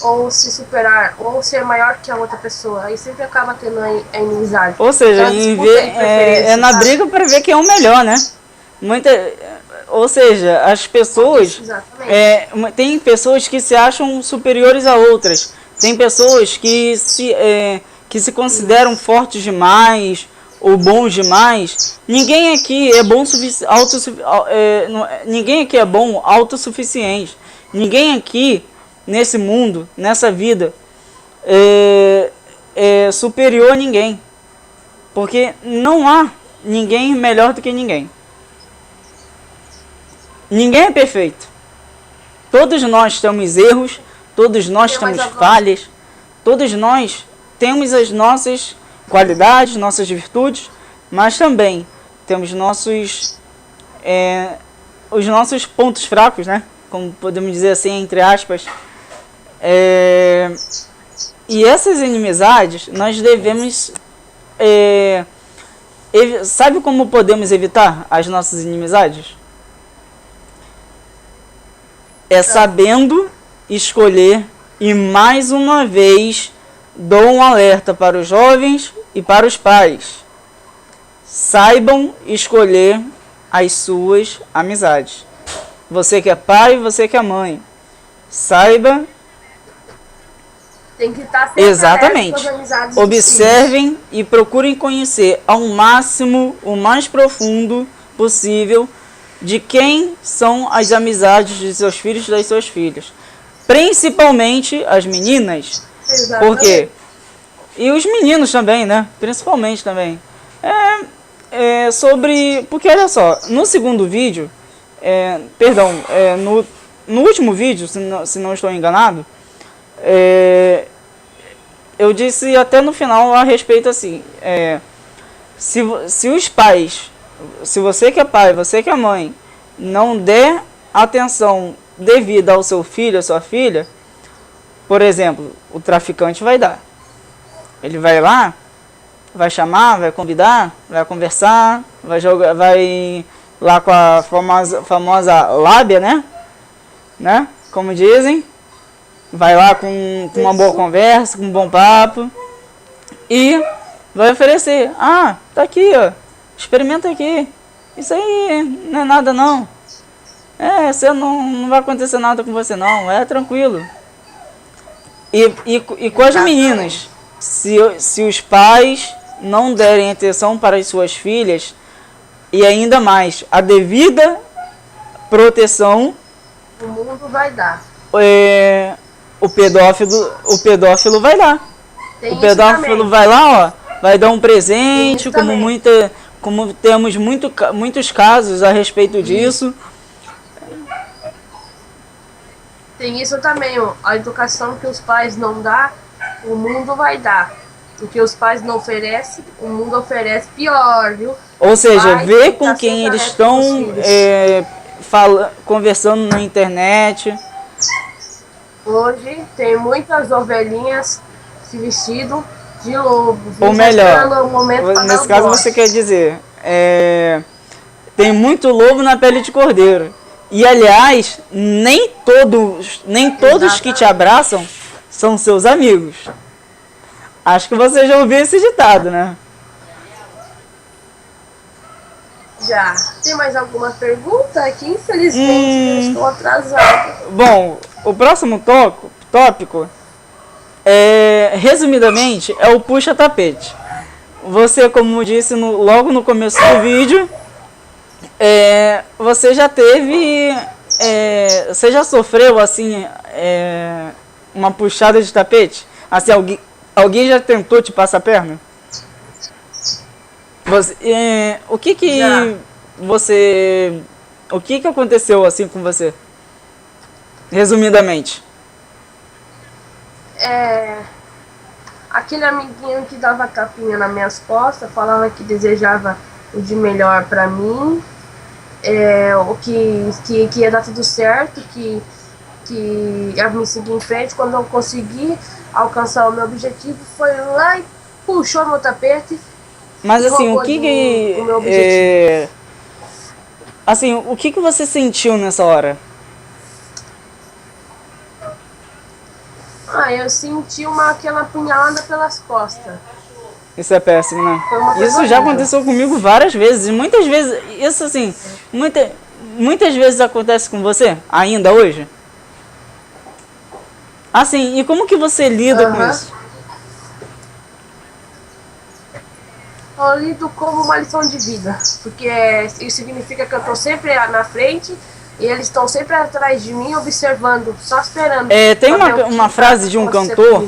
ou se superar, ou ser maior que a outra pessoa, aí sempre acaba tendo a inimizade. Ou seja, Então, na briga para ver quem é o melhor, né? Ou seja, as pessoas... tem pessoas que se acham superiores a outras. Tem pessoas que se consideram fortes demais ou bons demais. Ninguém aqui é bom ninguém aqui é bom autossuficiente. Ninguém aqui, nesse mundo, nessa vida, é superior a ninguém. Porque não há ninguém melhor do que ninguém. Ninguém é perfeito. Todos nós temos erros, todos nós temos falhas, todos nós temos as nossas qualidades, nossas virtudes, mas também temos os nossos pontos fracos, né? Como podemos dizer assim, entre aspas. E essas inimizades nós devemos... sabe como podemos evitar as nossas inimizades? Sabendo escolher, e mais uma vez dou um alerta para os jovens e para os pais. Saibam escolher as suas amizades. Você que é pai, você que é mãe. Saiba. Tem que estar sempre exatamente. Com as amizades. Observem e procurem conhecer ao máximo, o mais profundo possível, de quem são as amizades de seus filhos e das suas filhas. Principalmente as meninas. Exatamente. Por quê? E os meninos também, né? Principalmente também. Porque olha só, no segundo vídeo, no último vídeo, se não estou enganado, eu disse até no final a respeito assim, se os pais... Se você que é pai, você que é mãe, não der atenção devida ao seu filho, à sua filha, por exemplo, o traficante vai dar. Ele vai lá, vai chamar, vai convidar, vai conversar, vai lá com a famosa lábia, né? Como dizem. Vai lá com uma boa conversa, com um bom papo. E vai oferecer. Tá aqui, ó. Experimenta aqui. Isso aí não é nada não. Você não vai acontecer nada com você não. É tranquilo. E com as meninas, se os pais não derem atenção para as suas filhas, e ainda mais, a devida proteção, o mundo vai dar. O pedófilo vai lá. Tem o pedófilo vai lá, ó, vai dar um presente, como temos muitos casos a respeito disso. Tem isso também, ó, a educação que os pais não dão, o mundo vai dar. O que os pais não oferecem, o mundo oferece pior, viu? Ou seja, ver com quem eles estão conversando na internet. Hoje tem muitas ovelhinhas se vestindo de lobo. Ou melhor, nesse caso você quer dizer, tem muito lobo na pele de cordeiro. E aliás, nem todos que te abraçam são seus amigos. Acho que você já ouviu esse ditado, né? Já. Tem mais alguma pergunta? Que infelizmente eu estou atrasada. Bom, o próximo tópico resumidamente, é o puxa-tapete. Você, como disse logo no começo do vídeo, você já teve, você já sofreu assim uma puxada de tapete? Assim, alguém já tentou te passar a perna? O que aconteceu assim com você? Resumidamente. Aquele amiguinho que dava capinha nas minhas costas, falava que desejava o de melhor pra mim, o que ia dar tudo certo, que ia me seguir em frente. Quando eu consegui alcançar o meu objetivo, foi lá e puxou meu tapete. Mas assim, o meu objetivo. Assim, o que você sentiu nessa hora? Eu senti aquela punhalada pelas costas. Isso é péssimo, né? Isso já aconteceu comigo várias vezes. E muitas vezes, isso assim, muitas vezes acontece com você, ainda hoje? Assim, e como que você lida com isso? Eu lido como uma lição de vida, porque isso significa que eu estou sempre na frente e eles estão sempre atrás de mim, observando, só esperando. Tem uma frase de um cantor,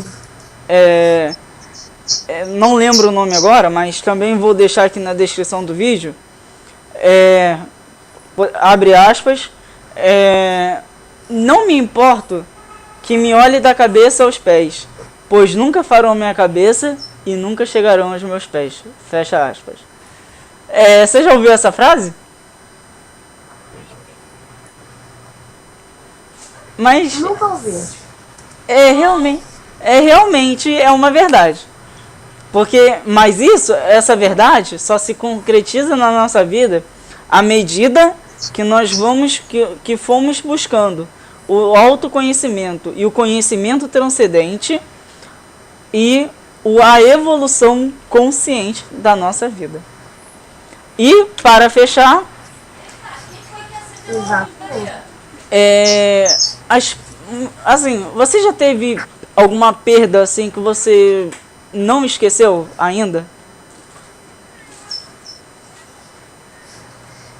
não lembro o nome agora, mas também vou deixar aqui na descrição do vídeo. Abre aspas, não me importo que me olhe da cabeça aos pés, pois nunca farão minha cabeça e nunca chegarão aos meus pés. Fecha aspas. Você já ouviu essa frase? Mas nunca ouvi. Realmente é uma verdade. Mas essa verdade só se concretiza na nossa vida à medida que nós que fomos buscando o autoconhecimento e o conhecimento transcendente e a evolução consciente da nossa vida. E, para fechar, assim, você já teve alguma perda assim que você não esqueceu ainda?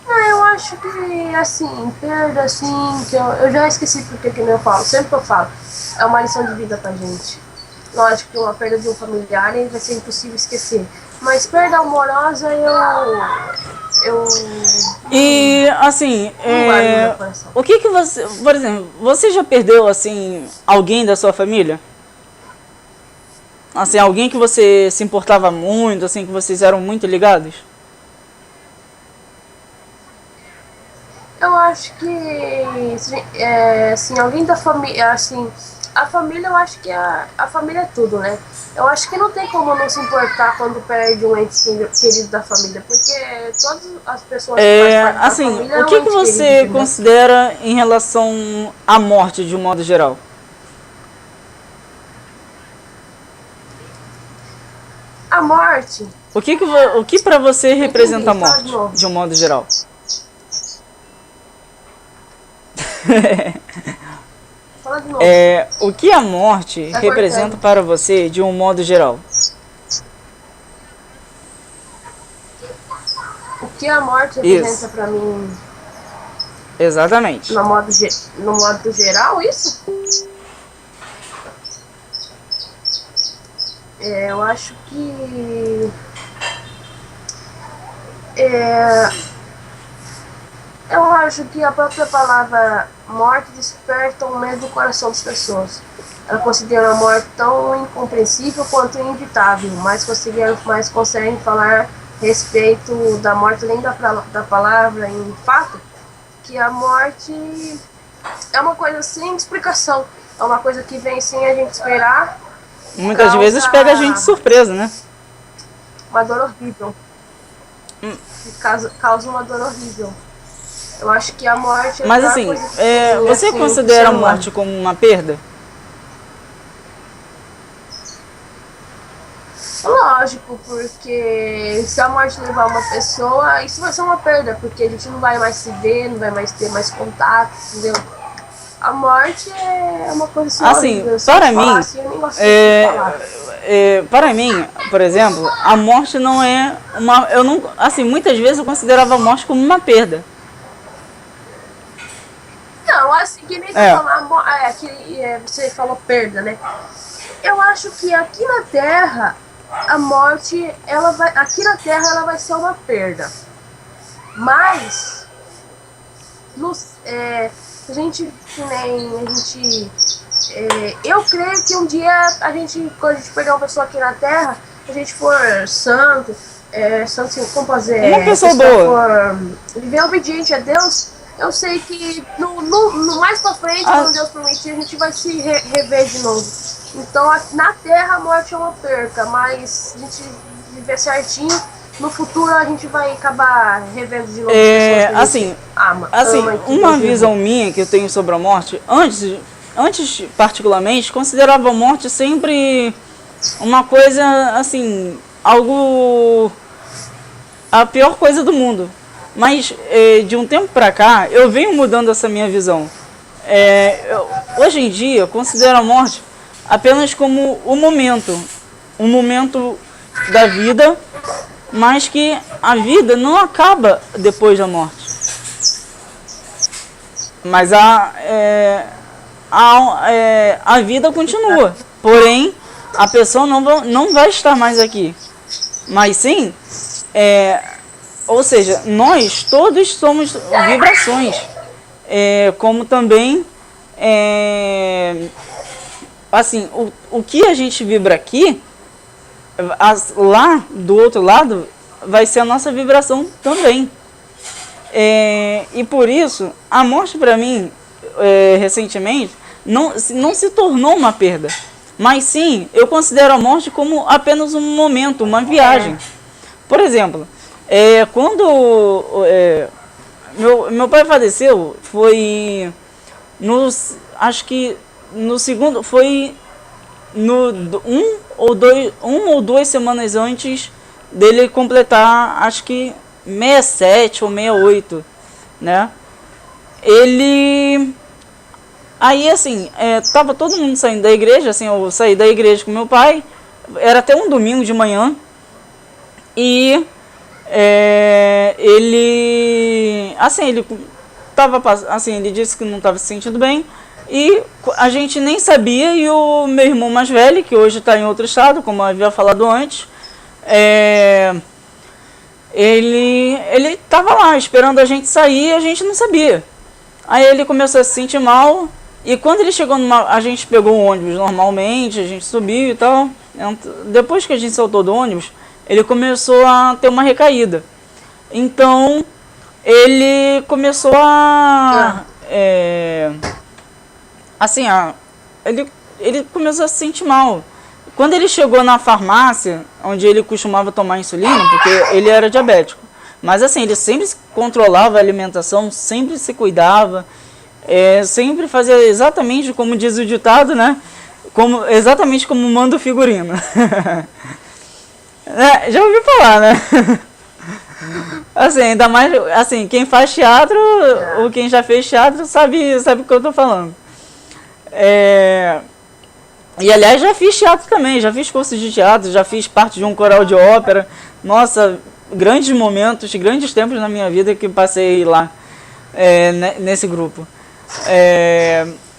Eu acho que, assim, perda, assim, que eu já esqueci porque que eu falo, sempre que eu falo, é uma lição de vida pra gente. Lógico que uma perda de um familiar vai ser impossível esquecer, mas perda amorosa E, assim, o que você, por exemplo, você já perdeu, assim, alguém da sua família? Assim, alguém que você se importava muito, assim, que vocês eram muito ligados? Eu acho que, assim, alguém da família, assim, a família, eu acho que a família é tudo, né? Eu acho que não tem como não se importar quando perde um ente querido da família, porque todas as pessoas que fazem parte da família o que você considera em relação à morte, de um modo geral? A morte. O que para você representa a morte, de um modo geral? Fala de novo. O que a morte representa para você, de um modo geral? O que a morte representa para mim? Exatamente. No modo geral, isso? Eu acho que eu acho que a própria palavra morte desperta o medo do coração das pessoas. Ela considera a morte tão incompreensível quanto inevitável, mas conseguem falar a respeito da morte além da palavra em fato, que a morte é uma coisa sem explicação, é uma coisa que vem sem a gente esperar. Muitas vezes pega a gente de surpresa, né? Uma dor horrível. Causa uma dor horrível. Eu acho que a morte... Mas assim, você considera a morte como uma perda? lógico, porque se a morte levar uma pessoa, isso vai ser uma perda, porque a gente não vai mais se ver, não vai mais ter mais contato, entendeu? A morte é uma coisa assim, Assim, horrível, se para eu falar mim, assim, eu nem gosto de falar. para mim, por exemplo, a morte não é uma, eu não, assim, muitas vezes eu considerava a morte como uma perda. Não, assim, que nem você falou, você falou perda, né? Eu acho que aqui na Terra, a morte, aqui na Terra ela vai ser uma perda. Mas, a gente, eu creio que um dia quando a gente pegar uma pessoa aqui na Terra, a gente for santo, assim, como fazer, uma pessoa boa, for viver obediente a Deus, eu sei que no mais pra frente, quando Deus permitir, a gente vai se rever de novo. Então, na Terra a morte é uma perca, mas a gente viver certinho, no futuro a gente vai acabar revendo de novo. Assim, uma visão minha que eu tenho sobre a morte, antes particularmente, considerava a morte sempre uma coisa, assim, a pior coisa do mundo. Mas de um tempo pra cá, eu venho mudando essa minha visão. Hoje em dia, eu considero a morte apenas como um momento da vida, mas que a vida não acaba depois da morte. Mas a vida continua. Porém, a pessoa não vai estar mais aqui. Mas sim, ou seja, nós todos somos vibrações. Como também, assim, o que a gente vibra aqui, lá do outro lado, vai ser a nossa vibração também. E por isso, a morte para mim, recentemente, não se tornou uma perda. Mas sim, eu considero a morte como apenas um momento, uma viagem. Por exemplo, quando meu pai faleceu, foi acho que no segundo, foi uma ou duas semanas antes dele completar, acho que 67 ou 68, né? Aí assim, tava todo mundo saindo da igreja, assim, eu saí da igreja com meu pai, era até um domingo de manhã, e ele tava, assim, ele disse que não estava se sentindo bem, e a gente nem sabia, e o meu irmão mais velho, que hoje está em outro estado, como eu havia falado antes, ele estava lá esperando a gente sair e a gente não sabia. Aí ele começou a se sentir mal, e quando ele chegou a gente pegou o ônibus normalmente, a gente subiu e tal. Depois que a gente saltou do ônibus, ele começou a ter uma recaída. Então, ele começou ele começou a se sentir mal. Quando ele chegou na farmácia, onde ele costumava tomar insulina, porque ele era diabético, mas assim, ele sempre controlava a alimentação, sempre se cuidava, sempre fazia exatamente como diz o ditado, né? Exatamente como manda o figurino. Já ouvi falar, né? Assim, ainda mais, assim, quem faz teatro, ou quem já fez teatro, sabe o que eu tô falando. E aliás, já fiz teatro também, já fiz curso de teatro, já fiz parte de um coral de ópera. Nossa, grandes momentos, grandes tempos na minha vida que passei lá, nesse grupo.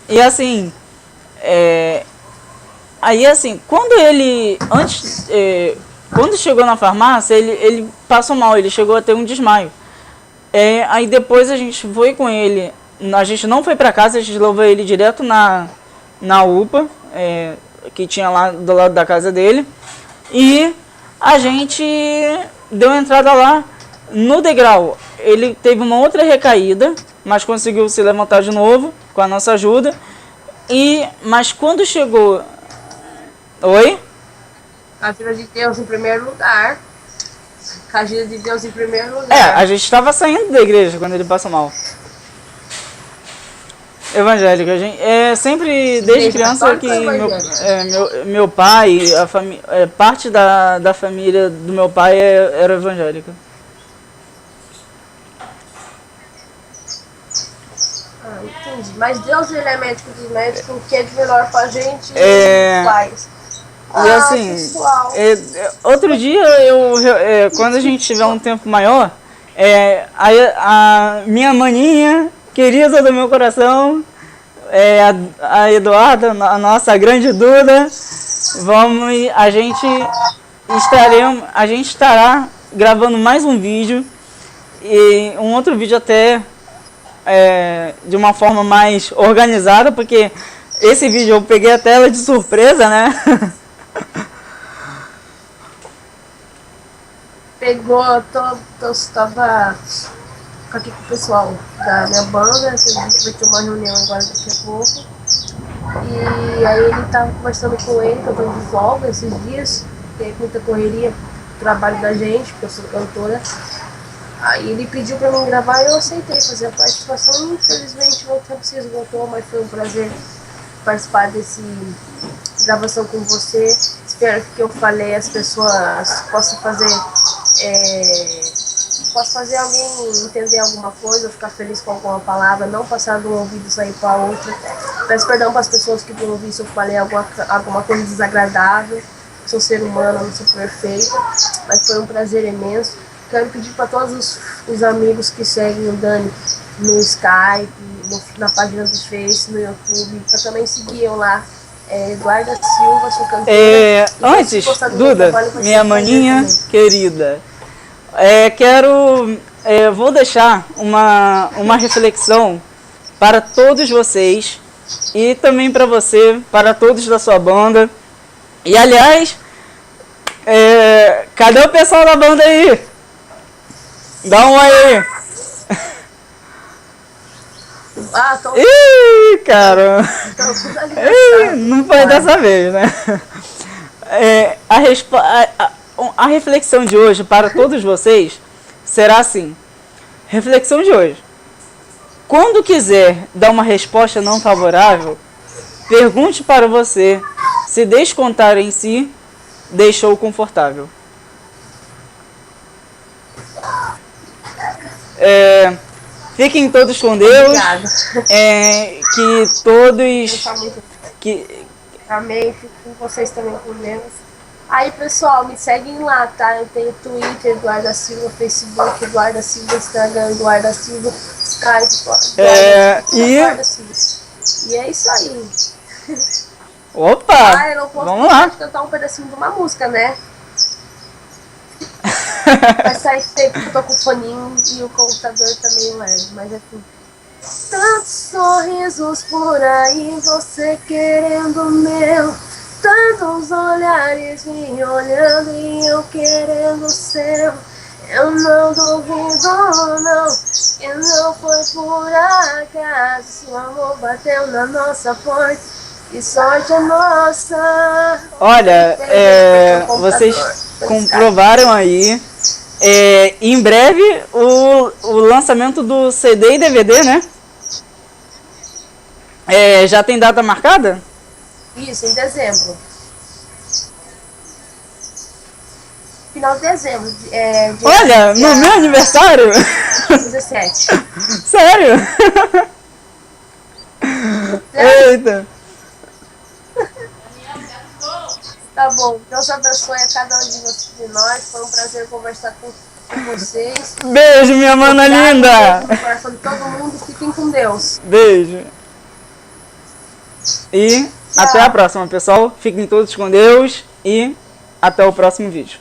E assim, aí assim, quando chegou na farmácia, ele passou mal, ele chegou a ter um desmaio. Aí depois a gente foi com ele, a gente não foi para casa, a gente levou ele direto na UPA, que tinha lá do lado da casa dele, e a gente deu entrada lá no degrau. Ele teve uma outra recaída, mas conseguiu se levantar de novo com a nossa ajuda. Mas quando chegou... Oi? A ajuda de Deus em primeiro lugar. A ajuda de Deus em primeiro lugar. A gente estava saindo da igreja quando ele passou mal. Evangélica, gente. Sempre, desde Igreja criança, que católica ou meu, evangélica? meu pai, parte da família do meu pai era evangélica. Ah, entendi. Mas Deus, ele é médico dos médicos, o que é de melhor pra gente, É, ele faz. E assim, Pessoal. outro dia, quando a gente tiver um tempo maior, a minha maninha, querida do meu coração, a Eduarda, a nossa grande Duda, a gente estará gravando mais um vídeo, e um outro vídeo até de uma forma mais organizada, porque esse vídeo eu peguei a tela de surpresa, né? Pegou, tava aqui com o pessoal da minha banda, a gente vai ter uma reunião agora daqui a pouco. E aí ele tava conversando com ele, que eu tô de folga esses dias, tem muita correria, trabalho da gente, porque eu sou cantora. Aí ele pediu pra mim gravar e eu aceitei fazer a participação. Infelizmente o tempo se esgotou, mas foi um prazer participar desse gravação com você. Espero que o que eu falei as pessoas possam fazer alguém entender alguma coisa, ficar feliz com alguma palavra, não passar de um ouvido e sair para outra. Peço perdão para as pessoas que vão ouvir se eu falei alguma coisa desagradável. Sou ser humano, não sou perfeita, mas foi um prazer imenso. Quero pedir para todos os amigos que seguem o Dani no Skype, na página do Face, no YouTube, para também seguir eu lá. Eduarda Silva, sou cantora. Antes, Duda, minha maninha querida, vou deixar uma reflexão para todos vocês e também para você, para todos da sua banda. E aliás, cadê o pessoal da banda aí? Dá um oi aí. Tô... Ih, cara. Não foi dessa vez, né? A reflexão de hoje para todos vocês será assim. Reflexão de hoje. Quando quiser dar uma resposta não favorável, pergunte para você se descontar em si deixou confortável. Fiquem todos com Deus. Obrigada. Que todos... Amém, fico com vocês também com Deus. Aí, pessoal, me seguem lá, tá? Eu tenho Twitter, Eduarda Silva, Facebook, Eduarda Silva, Instagram, Eduarda Silva, Skype, Eduarda Silva. E é isso aí. Opa! Eu não posso vamos lá. cantar um pedacinho de uma música, né? Vai sair tempo que eu tô com o foninho e o computador tá meio leve, mas é tudo. Tantos sorrisos por aí, você querendo o meu. Tantos olhares me olhando e eu querendo o seu. Eu não duvido, não, que não foi por acaso. Se o amor bateu na nossa porta, que sorte é nossa. Olha, vocês comprovaram aí. Em breve o lançamento do CD e DVD, né? Já tem data marcada? Isso, em dezembro. Final de dezembro. Olha, no meu aniversário? 17. Sério? Eita. Tá bom. Deus abençoe a cada um de nós. Foi um prazer conversar com vocês. Beijo, minha mana linda. Beijo no coração de todo mundo. Fiquem com Deus. Beijo. E até a próxima, pessoal. Fiquem todos com Deus e até o próximo vídeo.